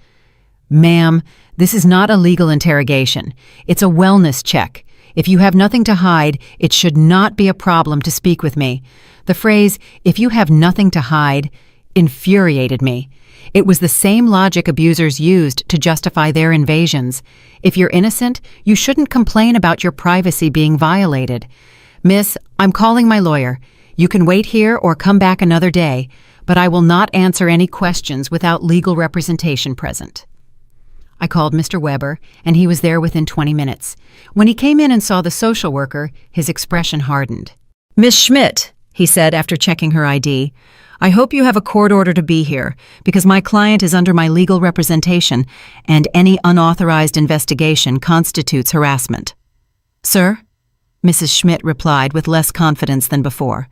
Ma'am, this is not a legal interrogation. It's a wellness check. If you have nothing to hide, it should not be a problem to speak with me. The phrase, "if you have nothing to hide," infuriated me. It was the same logic abusers used to justify their invasions. If you're innocent, you shouldn't complain about your privacy being violated. Miss, I'm calling my lawyer. You can wait here or come back another day, but I will not answer any questions without legal representation present. I called Mr. Weber, and he was there within 20 minutes. When he came in and saw the social worker, his expression hardened. "Miss Schmidt," he said after checking her ID, "I hope you have a court order to be here, because my client is under my legal representation, and any unauthorized investigation constitutes harassment." "Sir?" Mrs. Schmidt replied with less confidence than before.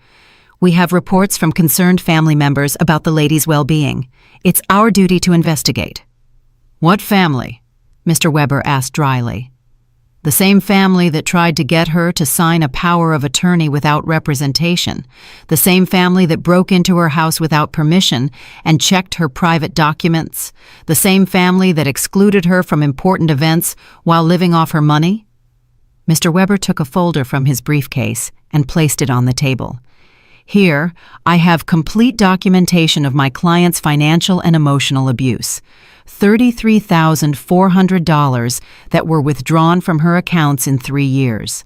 "We have reports from concerned family members about the lady's well-being. It's our duty to investigate." "What family?" Mr. Weber asked dryly. "The same family that tried to get her to sign a power of attorney without representation, the same family that broke into her house without permission and checked her private documents, the same family that excluded her from important events while living off her money?" Mr. Weber took a folder from his briefcase and placed it on the table. "Here, I have complete documentation of my client's financial and emotional abuse. $33,400 that were withdrawn from her accounts in 3 years.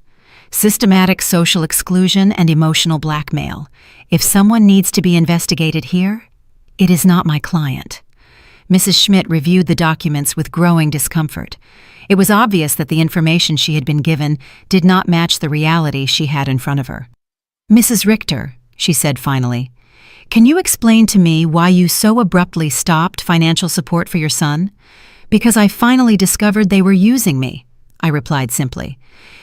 Systematic social exclusion and emotional blackmail. If someone needs to be investigated here, it is not my client." Mrs. Schmidt reviewed the documents with growing discomfort. It was obvious that the information she had been given did not match the reality she had in front of her. "Mrs. Richter," she said finally, "can you explain to me why you so abruptly stopped financial support for your son?" "Because I finally discovered they were using me," I replied simply.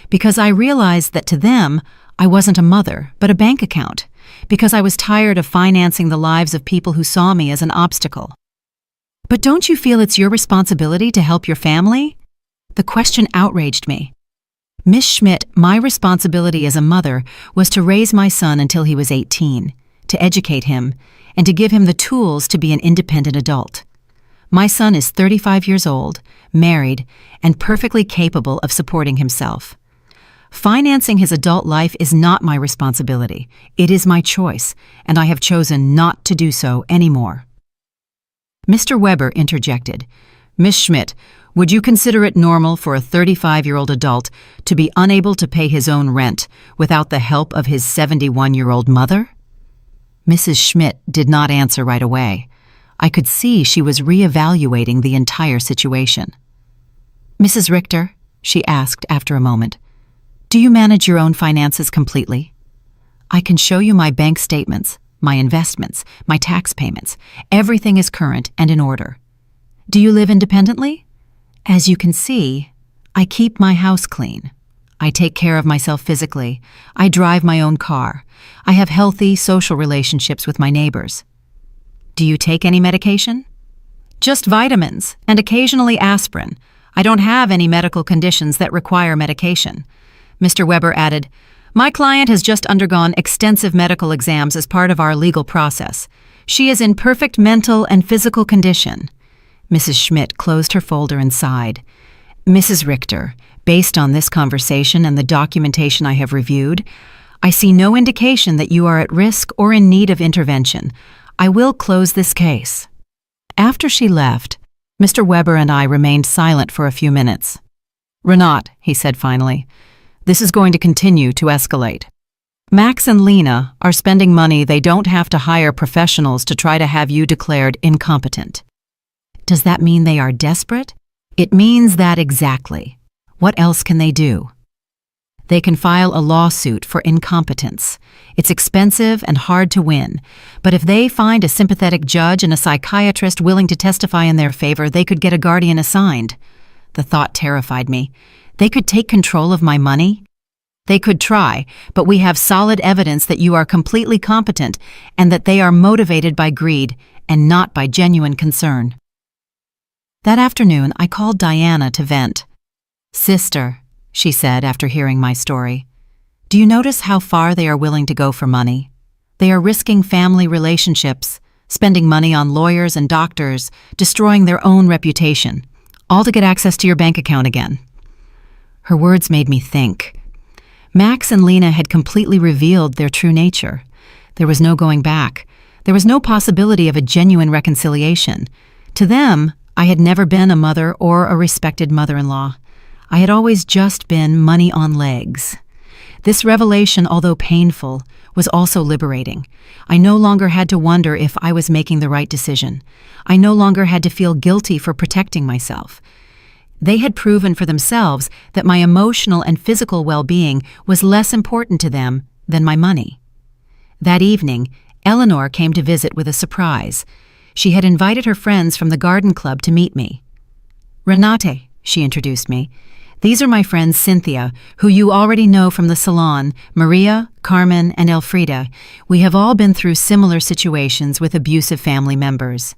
"Because I realized that to them, I wasn't a mother, but a bank account. Because I was tired of financing the lives of people who saw me as an obstacle." "But don't you feel it's your responsibility to help your family?" The question outraged me. "Miss Schmidt, my responsibility as a mother was to raise my son until he was 18, to educate him, and to give him the tools to be an independent adult. My son is 35 years old, married, and perfectly capable of supporting himself. Financing his adult life is not my responsibility. It is my choice, and I have chosen not to do so anymore." Mr. Weber interjected. "Miss Schmidt, would you consider it normal for a 35-year-old adult to be unable to pay his own rent without the help of his 71-year-old mother?" Mrs. Schmidt did not answer right away. I could see she was reevaluating the entire situation. "Mrs. Richter," she asked after a moment, "do you manage your own finances completely? I can show you my bank statements, my investments, my tax payments. Everything is current and in order. Do you live independently? As you can see, I keep my house clean. I take care of myself physically. I drive my own car. I have healthy social relationships with my neighbors. Do you take any medication?" "Just vitamins and occasionally aspirin. I don't have any medical conditions that require medication." Mr. Weber added, "My client has just undergone extensive medical exams as part of our legal process. She is in perfect mental and physical condition." Mrs. Schmidt closed her folder and sighed. "Mrs. Richter, based on this conversation and the documentation I have reviewed, I see no indication that you are at risk or in need of intervention. I will close this case." After she left, Mr. Weber and I remained silent for a few minutes. "Renat," he said finally, "this is going to continue to escalate. Max and Lena are spending money they don't have to hire professionals to try to have you declared incompetent." "Does that mean they are desperate?" "It means that exactly. What else can they do?" "They can file a lawsuit for incompetence. It's expensive and hard to win, but if they find a sympathetic judge and a psychiatrist willing to testify in their favor, they could get a guardian assigned." The thought terrified me. "They could take control of my money?" "They could try, but we have solid evidence that you are completely competent and that they are motivated by greed and not by genuine concern." That afternoon, I called Diana to vent. "Sister," she said after hearing my story, "do you notice how far they are willing to go for money? They are risking family relationships, spending money on lawyers and doctors, destroying their own reputation. all to get access to your bank account again." Her words made me think. Max and Lena had completely revealed their true nature. There was no going back. There was no possibility of a genuine reconciliation. To them, I had never been a mother or a respected mother-in-law. I had always just been money on legs. This revelation, although painful, was also liberating. I no longer had to wonder if I was making the right decision. I no longer had to feel guilty for protecting myself. They had proven for themselves that my emotional and physical well-being was less important to them than my money. That evening, Eleanor came to visit with a surprise. She had invited her friends from the garden club to meet me. "Renate," she introduced me. "These are my friends Cynthia, who you already know from the salon, Maria, Carmen, and Elfrida. We have all been through similar situations with abusive family members."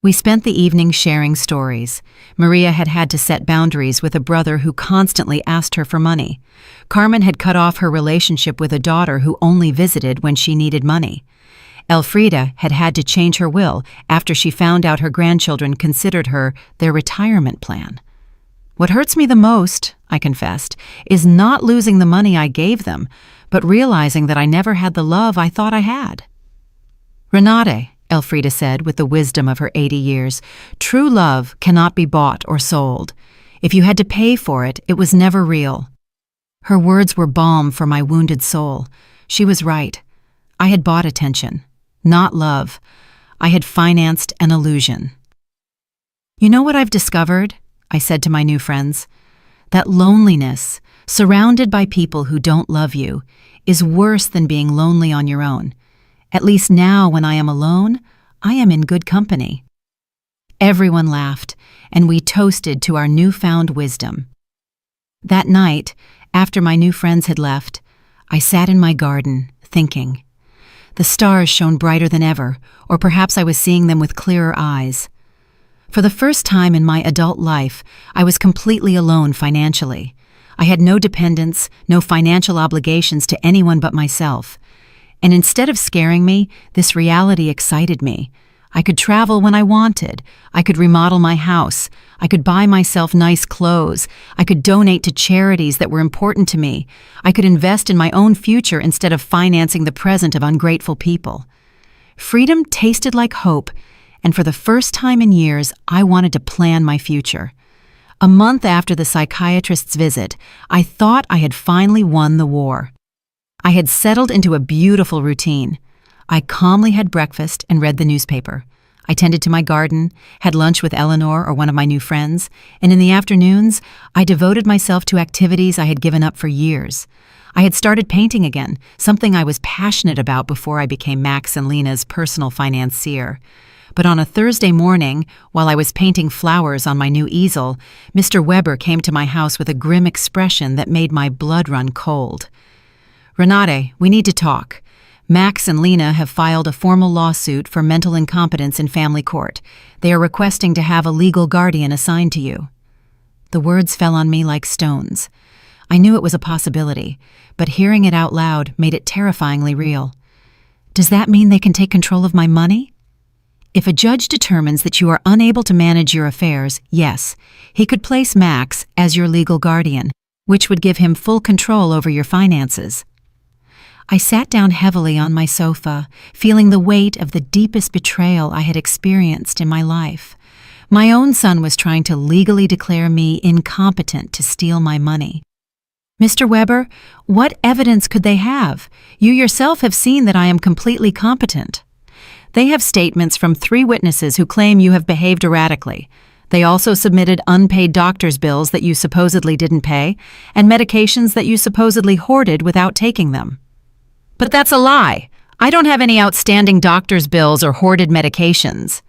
We spent the evening sharing stories. Maria had had to set boundaries with a brother who constantly asked her for money. Carmen had cut off her relationship with a daughter who only visited when she needed money. Elfrida had had to change her will after she found out her grandchildren considered her their retirement plan. "What hurts me the most," I confessed, "is not losing the money I gave them, but realizing that I never had the love I thought I had." "Renate," Elfrida said with the wisdom of her 80 years, "true love cannot be bought or sold. If you had to pay for it, it was never real." Her words were balm for my wounded soul. She was right. I had bought attention, not love. I had financed an illusion. "You know what I've discovered?" I said to my new friends. "That loneliness, surrounded by people who don't love you, is worse than being lonely on your own. At least now, when I am alone, I am in good company." Everyone laughed, and we toasted to our newfound wisdom. That night, after my new friends had left, I sat in my garden, thinking. The stars shone brighter than ever, or perhaps I was seeing them with clearer eyes. For the first time in my adult life, I was completely alone financially. I had no dependents, no financial obligations to anyone but myself. And instead of scaring me, this reality excited me. I could travel when I wanted. I could remodel my house. I could buy myself nice clothes. I could donate to charities that were important to me. I could invest in my own future instead of financing the present of ungrateful people. Freedom tasted like hope, and for the first time in years, I wanted to plan my future. A month after the psychiatrist's visit, I thought I had finally won the war. I had settled into a beautiful routine. I calmly had breakfast and read the newspaper. I tended to my garden, had lunch with Eleanor or one of my new friends, and in the afternoons, I devoted myself to activities I had given up for years. I had started painting again, something I was passionate about before I became Max and Lena's personal financier. But on a Thursday morning, while I was painting flowers on my new easel, Mr. Weber came to my house with a grim expression that made my blood run cold. "Renate, we need to talk. Max and Lena have filed a formal lawsuit for mental incompetence in family court. They are requesting to have a legal guardian assigned to you." The words fell on me like stones. I knew it was a possibility, but hearing it out loud made it terrifyingly real. "Does that mean they can take control of my money?" "If a judge determines that you are unable to manage your affairs, yes, he could place Max as your legal guardian, which would give him full control over your finances." I sat down heavily on my sofa, feeling the weight of the deepest betrayal I had experienced in my life. My own son was trying to legally declare me incompetent to steal my money. "Mr. Weber, what evidence could they have? You yourself have seen that I am completely competent." "They have statements from 3 witnesses who claim you have behaved erratically. They also submitted unpaid doctor's bills that you supposedly didn't pay, and medications that you supposedly hoarded without taking them." "But that's a lie. I don't have any outstanding doctor's bills or hoarded medications."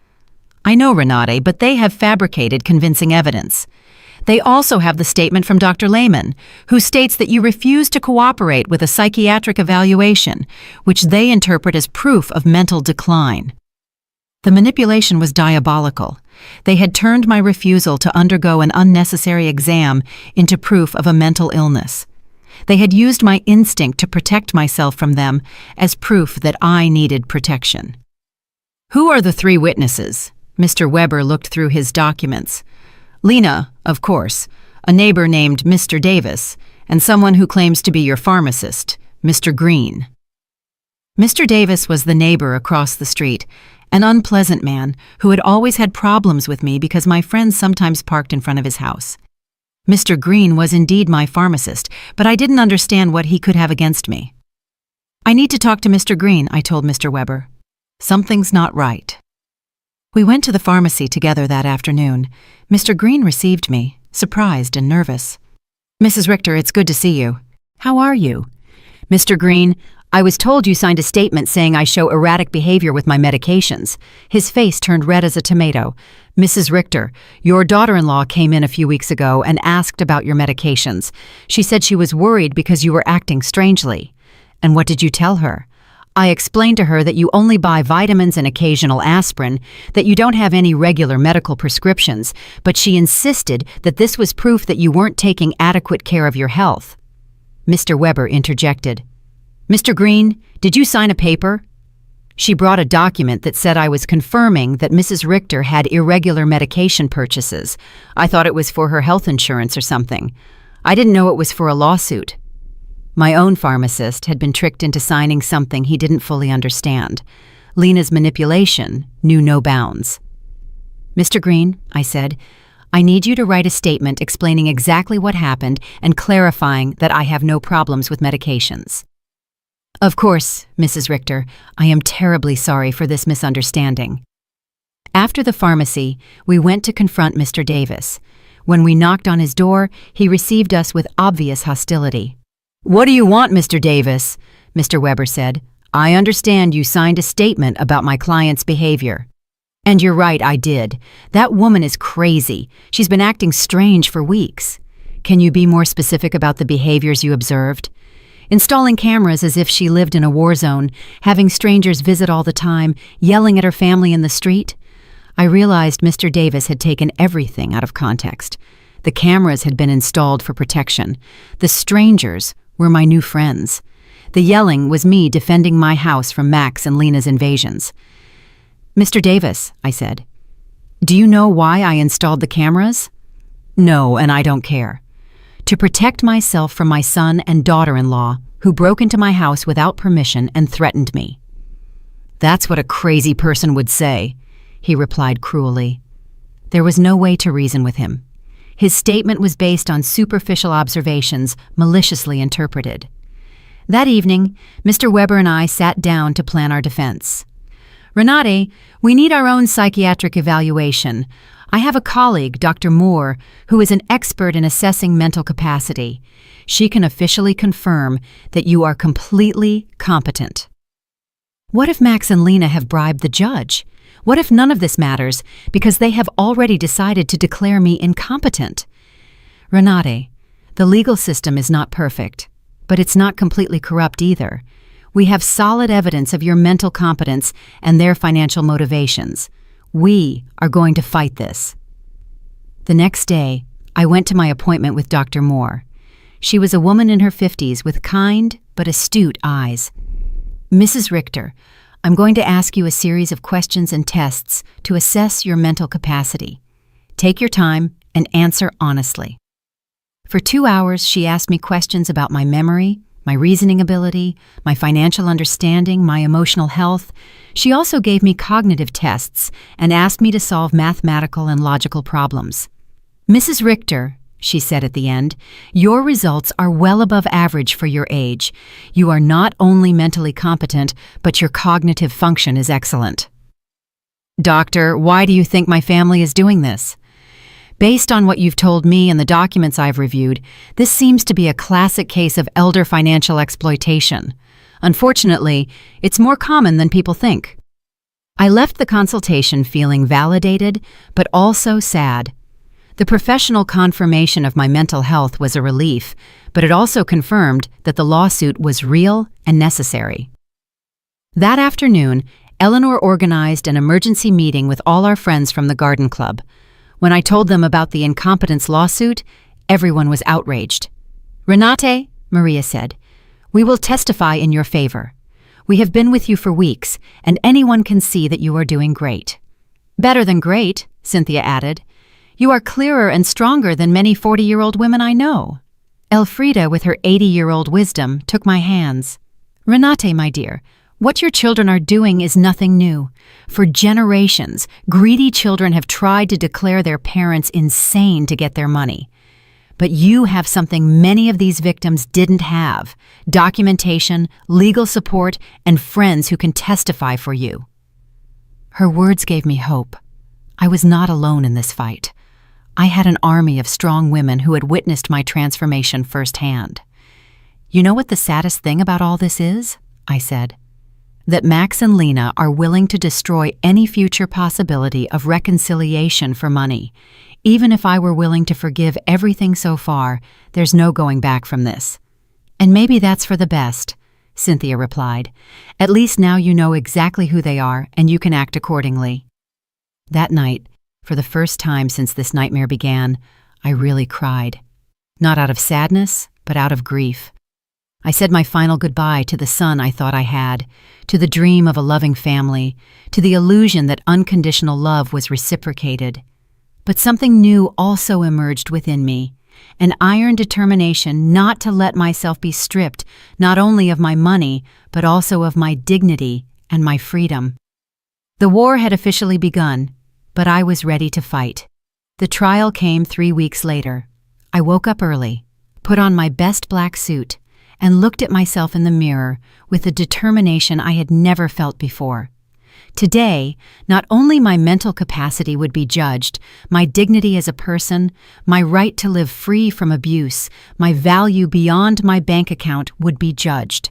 "I know, Renate, but they have fabricated convincing evidence. They also have the statement from Dr. Lehman, who states that you refused to cooperate with a psychiatric evaluation, which they interpret as proof of mental decline." The manipulation was diabolical. They had turned my refusal to undergo an unnecessary exam into proof of a mental illness. They had used my instinct to protect myself from them as proof that I needed protection. "Who are the 3 witnesses?" Mr. Weber looked through his documents. Lena, of course, a neighbor named Mr. Davis, and someone who claims to be your pharmacist, Mr. Green. Mr. Davis was the neighbor across the street, an unpleasant man who had always had problems with me because my friends sometimes parked in front of his house. Mr. Green was indeed my pharmacist, but I didn't understand what he could have against me. "I need to talk to Mr. Green," I told Mr. Weber. "Something's not right." We went to the pharmacy together that afternoon. Mr. Green received me, surprised and nervous. "Mrs. Richter, it's good to see you. How are you?" "Mr. Green, I was told you signed a statement saying I show erratic behavior with my medications." His face turned red as a tomato. "Mrs. Richter, your daughter-in-law came in a few weeks ago and asked about your medications. She said she was worried because you were acting strangely." "And what did you tell her?" "I explained to her that you only buy vitamins and occasional aspirin, that you don't have any regular medical prescriptions, but she insisted that this was proof that you weren't taking adequate care of your health." Mr. Weber interjected. "Mr. Green, did you sign a paper?" She brought a document that said I was confirming that Mrs. Richter had irregular medication purchases. I thought it was for her health insurance or something. I didn't know it was for a lawsuit. My own pharmacist had been tricked into signing something he didn't fully understand. Lena's manipulation knew no bounds. "Mr. Green," I said, "I need you to write a statement explaining exactly what happened and clarifying that I have no problems with medications." "Of course, Mrs. Richter, I am terribly sorry for this misunderstanding." After the pharmacy, we went to confront Mr. Davis. When we knocked on his door, he received us with obvious hostility. "What do you want, Mr. Davis?" Mr. Weber said. "I understand you signed a statement about my client's behavior." "And you're right, I did. That woman is crazy. She's been acting strange for weeks." "Can you be more specific about the behaviors you observed?" "Installing cameras as if she lived in a war zone, having strangers visit all the time, yelling at her family in the street." I realized Mr. Davis had taken everything out of context. The cameras had been installed for protection. The strangers were my new friends. The yelling was me defending my house from Max and Lena's invasions. "Mr. Davis," I said, "do you know why I installed the cameras?" "No, and I don't care." "To protect myself from my son and daughter-in-law, who broke into my house without permission and threatened me." "That's what a crazy person would say," he replied cruelly. There was no way to reason with him. His statement was based on superficial observations, maliciously interpreted. That evening, Mr. Weber and I sat down to plan our defense. "Renate, we need our own psychiatric evaluation. I have a colleague, Dr. Moore, who is an expert in assessing mental capacity. She can officially confirm that you are completely competent." What if Max and Lena have bribed the judge? What if none of this matters because they have already decided to declare me incompetent? "Renate, the legal system is not perfect, but it's not completely corrupt either. We have solid evidence of your mental competence and their financial motivations. We are going to fight this." The next day, I went to my appointment with Dr. Moore. She was a woman in her 50s with kind but astute eyes. "Mrs. Richter, I'm going to ask you a series of questions and tests to assess your mental capacity. Take your time and answer honestly." For 2 hours, she asked me questions about my memory, my reasoning ability, my financial understanding, my emotional health. She also gave me cognitive tests and asked me to solve mathematical and logical problems. "Mrs. Richter," she said at the end, "your results are well above average for your age. You are not only mentally competent, but your cognitive function is excellent." "Doctor, why do you think my family is doing this?" "Based on what you've told me and the documents I've reviewed, this seems to be a classic case of elder financial exploitation. Unfortunately, it's more common than people think." I left the consultation feeling validated, but also sad. The professional confirmation of my mental health was a relief, but it also confirmed that the lawsuit was real and necessary. That afternoon, Eleanor organized an emergency meeting with all our friends from the garden club. When I told them about the incompetence lawsuit, everyone was outraged. "Renate," Maria said, "we will testify in your favor. We have been with you for weeks, and anyone can see that you are doing great." "Better than great," Cynthia added. You are clearer and stronger than many 40-year-old women I know." Elfrida, with her 80-year-old wisdom, took my hands. "Renate, my dear, what your children are doing is nothing new. For generations, greedy children have tried to declare their parents insane to get their money. But you have something many of these victims didn't have: documentation, legal support, and friends who can testify for you." Her words gave me hope. I was not alone in this fight. I had an army of strong women who had witnessed my transformation firsthand. "You know what the saddest thing about all this is?" I said. "That Max and Lena are willing to destroy any future possibility of reconciliation for money. Even if I were willing to forgive everything so far, there's no going back from this." "And maybe that's for the best," Cynthia replied. "At least now you know exactly who they are and you can act accordingly." That night, for the first time since this nightmare began, I really cried. Not out of sadness, but out of grief. I said my final goodbye to the son I thought I had, to the dream of a loving family, to the illusion that unconditional love was reciprocated. But something new also emerged within me, an iron determination not to let myself be stripped not only of my money, but also of my dignity and my freedom. The war had officially begun, but I was ready to fight. The trial came 3 weeks later. I woke up early, put on my best black suit, and looked at myself in the mirror with a determination I had never felt before. Today, not only my mental capacity would be judged, my dignity as a person, my right to live free from abuse, my value beyond my bank account would be judged.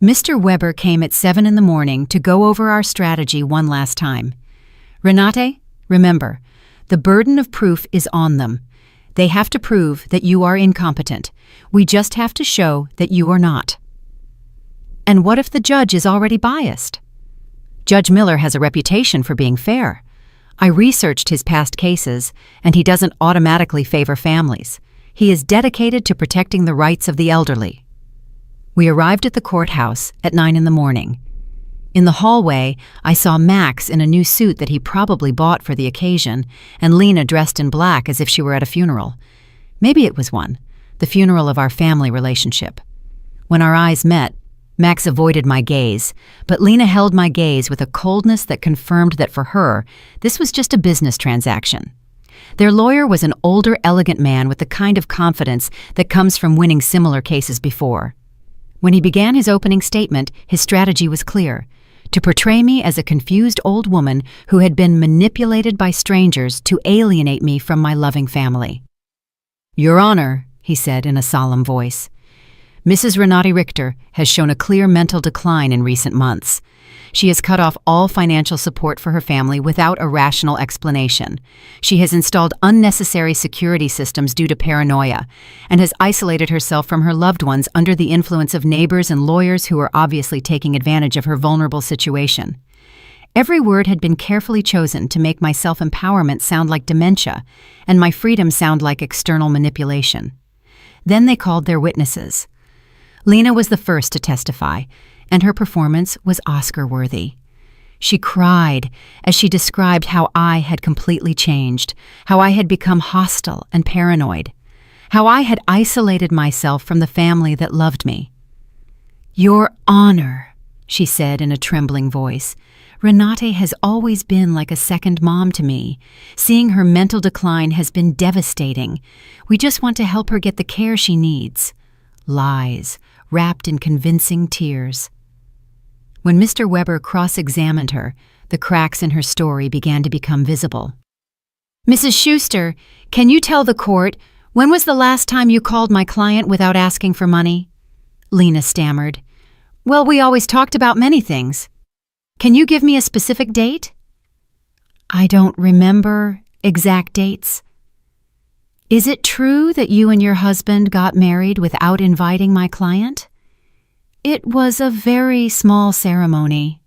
Mr. Weber came at 7 in the morning to go over our strategy one last time. "Renate, remember, the burden of proof is on them. They have to prove that you are incompetent. We just have to show that you are not." "And what if the judge is already biased?" "Judge Miller has a reputation for being fair. I researched his past cases, and he doesn't automatically favor families. He is dedicated to protecting the rights of the elderly." We arrived at the courthouse at 9 in the morning. In the hallway, I saw Max in a new suit that he probably bought for the occasion, and Lena dressed in black as if she were at a funeral. Maybe it was one, the funeral of our family relationship. When our eyes met, Max avoided my gaze, but Lena held my gaze with a coldness that confirmed that for her, this was just a business transaction. Their lawyer was an older, elegant man with the kind of confidence that comes from winning similar cases before. When he began his opening statement, his strategy was clear: to portray me as a confused old woman who had been manipulated by strangers to alienate me from my loving family. "Your Honor," he said in a solemn voice, "Mrs. Renate Richter has shown a clear mental decline in recent months. She has cut off all financial support for her family without a rational explanation. She has installed unnecessary security systems due to paranoia, and has isolated herself from her loved ones under the influence of neighbors and lawyers who are obviously taking advantage of her vulnerable situation." Every word had been carefully chosen to make my self-empowerment sound like dementia, and my freedom sound like external manipulation. Then they called their witnesses. Lena was the first to testify, and her performance was Oscar-worthy. She cried as she described how I had completely changed, how I had become hostile and paranoid, how I had isolated myself from the family that loved me. "Your Honor," she said in a trembling voice, "Renate has always been like a second mom to me. Seeing her mental decline has been devastating. We just want to help her get the care she needs." Lies, wrapped in convincing tears. When Mr. Weber cross-examined her, the cracks in her story began to become visible. "Mrs. Schuster, can you tell the court, when was the last time you called my client without asking for money?" Lena stammered. "Well, we always talked about many things. Can you give me a specific date?" "I don't remember exact dates." "Is it true that you and your husband got married without inviting my client?" "It was a very small ceremony."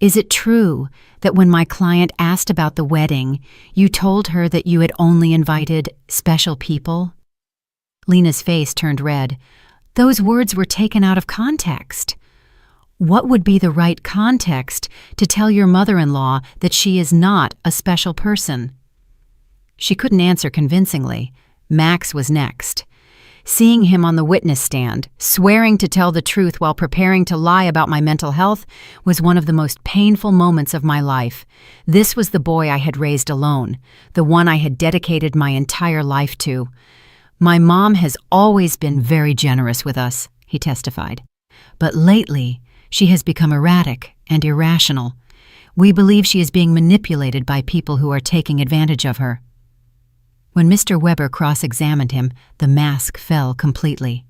"Is it true that when my client asked about the wedding, you told her that you had only invited special people?" Lena's face turned red. Those words were taken out of context. What would be the right context to tell your mother-in-law that she is not a special person? She couldn't answer convincingly. Max was next. Seeing him on the witness stand, swearing to tell the truth while preparing to lie about my mental health, was one of the most painful moments of my life. This was the boy I had raised alone, the one I had dedicated my entire life to. My mom has always been very generous with us, he testified. But lately, she has become erratic and irrational. We believe she is being manipulated by people who are taking advantage of her. When Mr. Weber cross-examined him, the mask fell completely.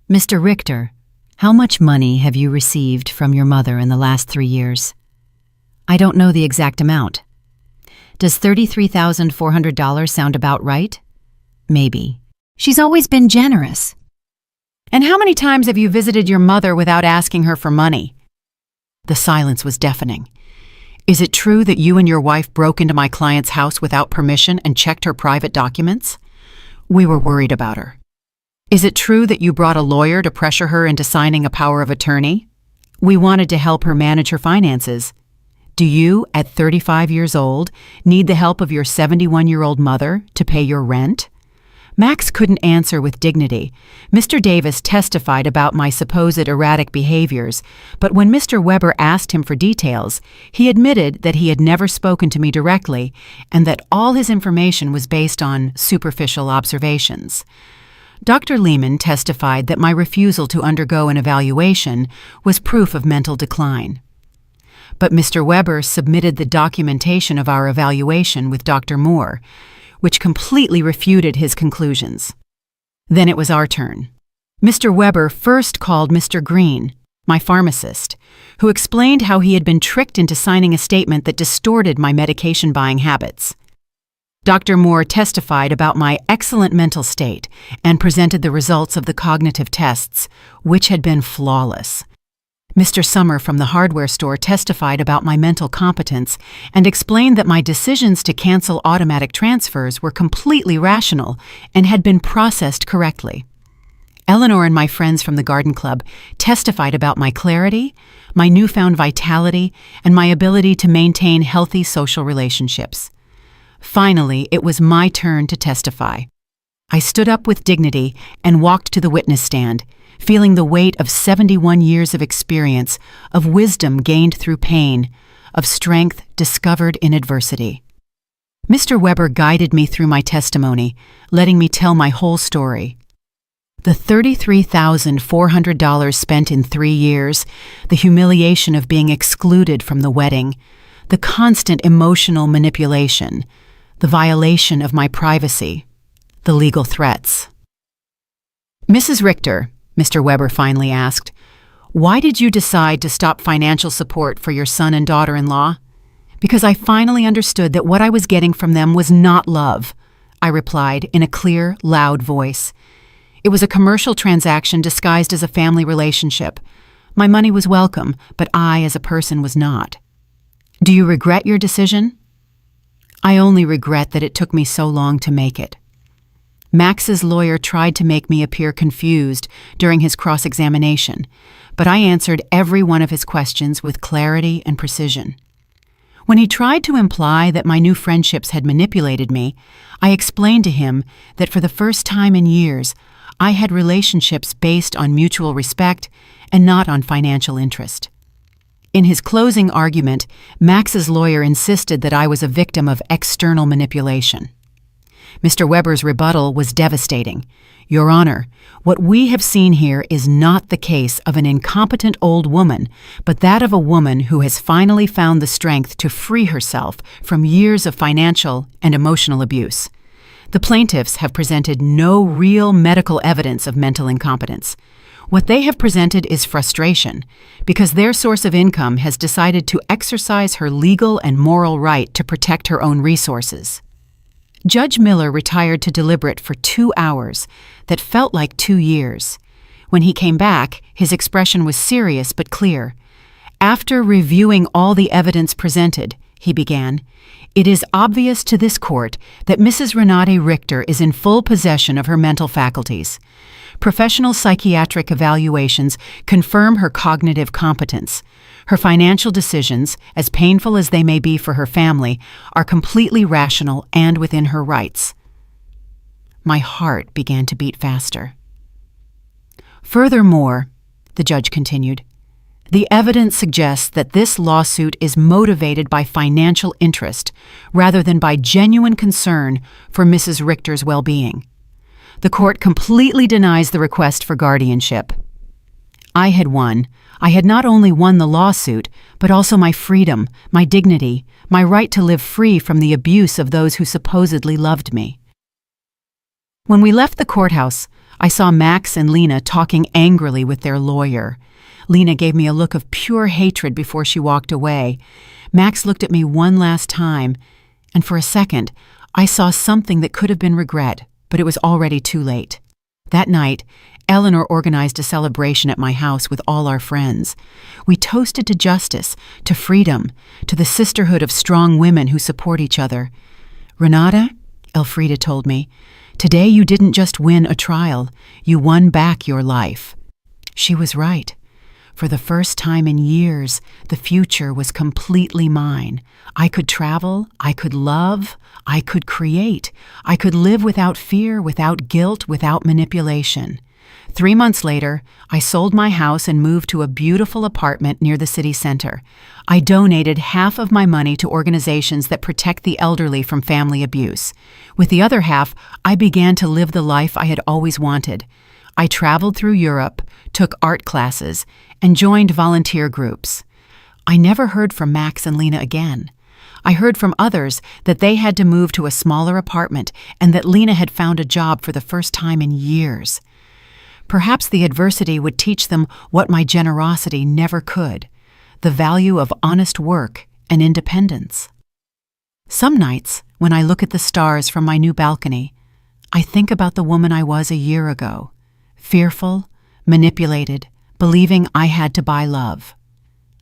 Mr. Richter, how much money have you received from your mother in the last 3 years? I don't know the exact amount. Does $33,400 sound about right? Maybe. She's always been generous. And how many times have you visited your mother without asking her for money? The silence was deafening. Is it true that you and your wife broke into my client's house without permission and checked her private documents? We were worried about her. Is it true that you brought a lawyer to pressure her into signing a power of attorney? We wanted to help her manage her finances. Do you, at 35 years old, need the help of your 71-year-old mother to pay your rent? Max couldn't answer with dignity. Mr. Davis testified about my supposed erratic behaviors, but when Mr. Weber asked him for details, he admitted that he had never spoken to me directly and that all his information was based on superficial observations. Dr. Lehman testified that my refusal to undergo an evaluation was proof of mental decline. But Mr. Weber submitted the documentation of our evaluation with Dr. Moore, which completely refuted his conclusions. Then it was our turn. Mr. Weber first called Mr. Green, my pharmacist, who explained how he had been tricked into signing a statement that distorted my medication buying habits. Dr. Moore testified about my excellent mental state and presented the results of the cognitive tests, which had been flawless. Mr. Summer from the hardware store testified about my mental competence and explained that my decisions to cancel automatic transfers were completely rational and had been processed correctly. Eleanor and my friends from the garden club testified about my clarity, my newfound vitality, and my ability to maintain healthy social relationships. Finally, it was my turn to testify. I stood up with dignity and walked to the witness stand, feeling the weight of 71 years of experience, of wisdom gained through pain, of strength discovered in adversity. Mr. Weber guided me through my testimony, letting me tell my whole story. The $33,400 spent in 3 years, the humiliation of being excluded from the wedding, the constant emotional manipulation, the violation of my privacy, the legal threats. Mrs. Richter, Mr. Weber finally asked, why did you decide to stop financial support for your son and daughter-in-law? Because I finally understood that what I was getting from them was not love, I replied in a clear, loud voice. It was a commercial transaction disguised as a family relationship. My money was welcome, but I, as a person, was not. Do you regret your decision? I only regret that it took me so long to make it. Max's lawyer tried to make me appear confused during his cross-examination, but I answered every one of his questions with clarity and precision. When he tried to imply that my new friendships had manipulated me, I explained to him that for the first time in years, I had relationships based on mutual respect and not on financial interest. In his closing argument, Max's lawyer insisted that I was a victim of external manipulation. Mr. Weber's rebuttal was devastating. Your Honor, what we have seen here is not the case of an incompetent old woman, but that of a woman who has finally found the strength to free herself from years of financial and emotional abuse. The plaintiffs have presented no real medical evidence of mental incompetence. What they have presented is frustration, because their source of income has decided to exercise her legal and moral right to protect her own resources. Judge Miller retired to deliberate for 2 hours that felt like 2 years. When he came back, his expression was serious but clear. After reviewing all the evidence presented, he began, it is obvious to this court that Mrs. Renate Richter is in full possession of her mental faculties. Professional psychiatric evaluations confirm her cognitive competence. Her financial decisions, as painful as they may be for her family, are completely rational and within her rights. My heart began to beat faster. Furthermore, the judge continued, the evidence suggests that this lawsuit is motivated by financial interest rather than by genuine concern for Mrs. Richter's well-being. The court completely denies the request for guardianship. I had won. I had not only won the lawsuit, but also my freedom, my dignity, my right to live free from the abuse of those who supposedly loved me. When we left the courthouse, I saw Max and Lena talking angrily with their lawyer. Lena gave me a look of pure hatred before she walked away. Max looked at me one last time, and for a second, I saw something that could have been regret, but it was already too late. That night, Eleanor organized a celebration at my house with all our friends. We toasted to justice, to freedom, to the sisterhood of strong women who support each other. Renata, Elfrida told me, today you didn't just win a trial, you won back your life. She was right. For the first time in years, the future was completely mine. I could travel, I could love, I could create. I could live without fear, without guilt, without manipulation. 3 months later, I sold my house and moved to a beautiful apartment near the city center. I donated half of my money to organizations that protect the elderly from family abuse. With the other half, I began to live the life I had always wanted. I traveled through Europe, took art classes, and joined volunteer groups. I never heard from Max and Lena again. I heard from others that they had to move to a smaller apartment and that Lena had found a job for the first time in years. Perhaps the adversity would teach them what my generosity never could, the value of honest work and independence. Some nights, when I look at the stars from my new balcony, I think about the woman I was a year ago, fearful, manipulated, believing I had to buy love.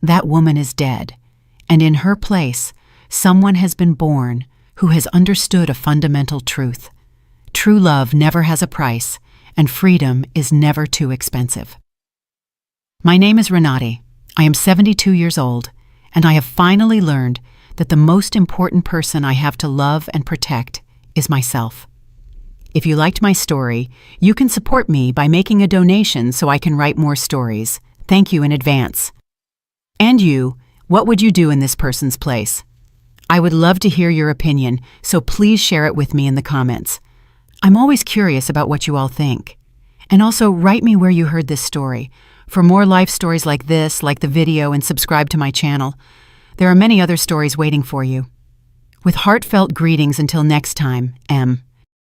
That woman is dead, and in her place, someone has been born who has understood a fundamental truth. True love never has a price, and freedom is never too expensive. My name is Renate. I am 72 years old, and I have finally learned that the most important person I have to love and protect is myself. If you liked my story, you can support me by making a donation so I can write more stories. Thank you in advance. And you, what would you do in this person's place? I would love to hear your opinion, so please share it with me in the comments. I'm always curious about what you all think. And also write me where you heard this story. For more life stories like this, like the video, and subscribe to my channel. There are many other stories waiting for you. With heartfelt greetings until next time, M.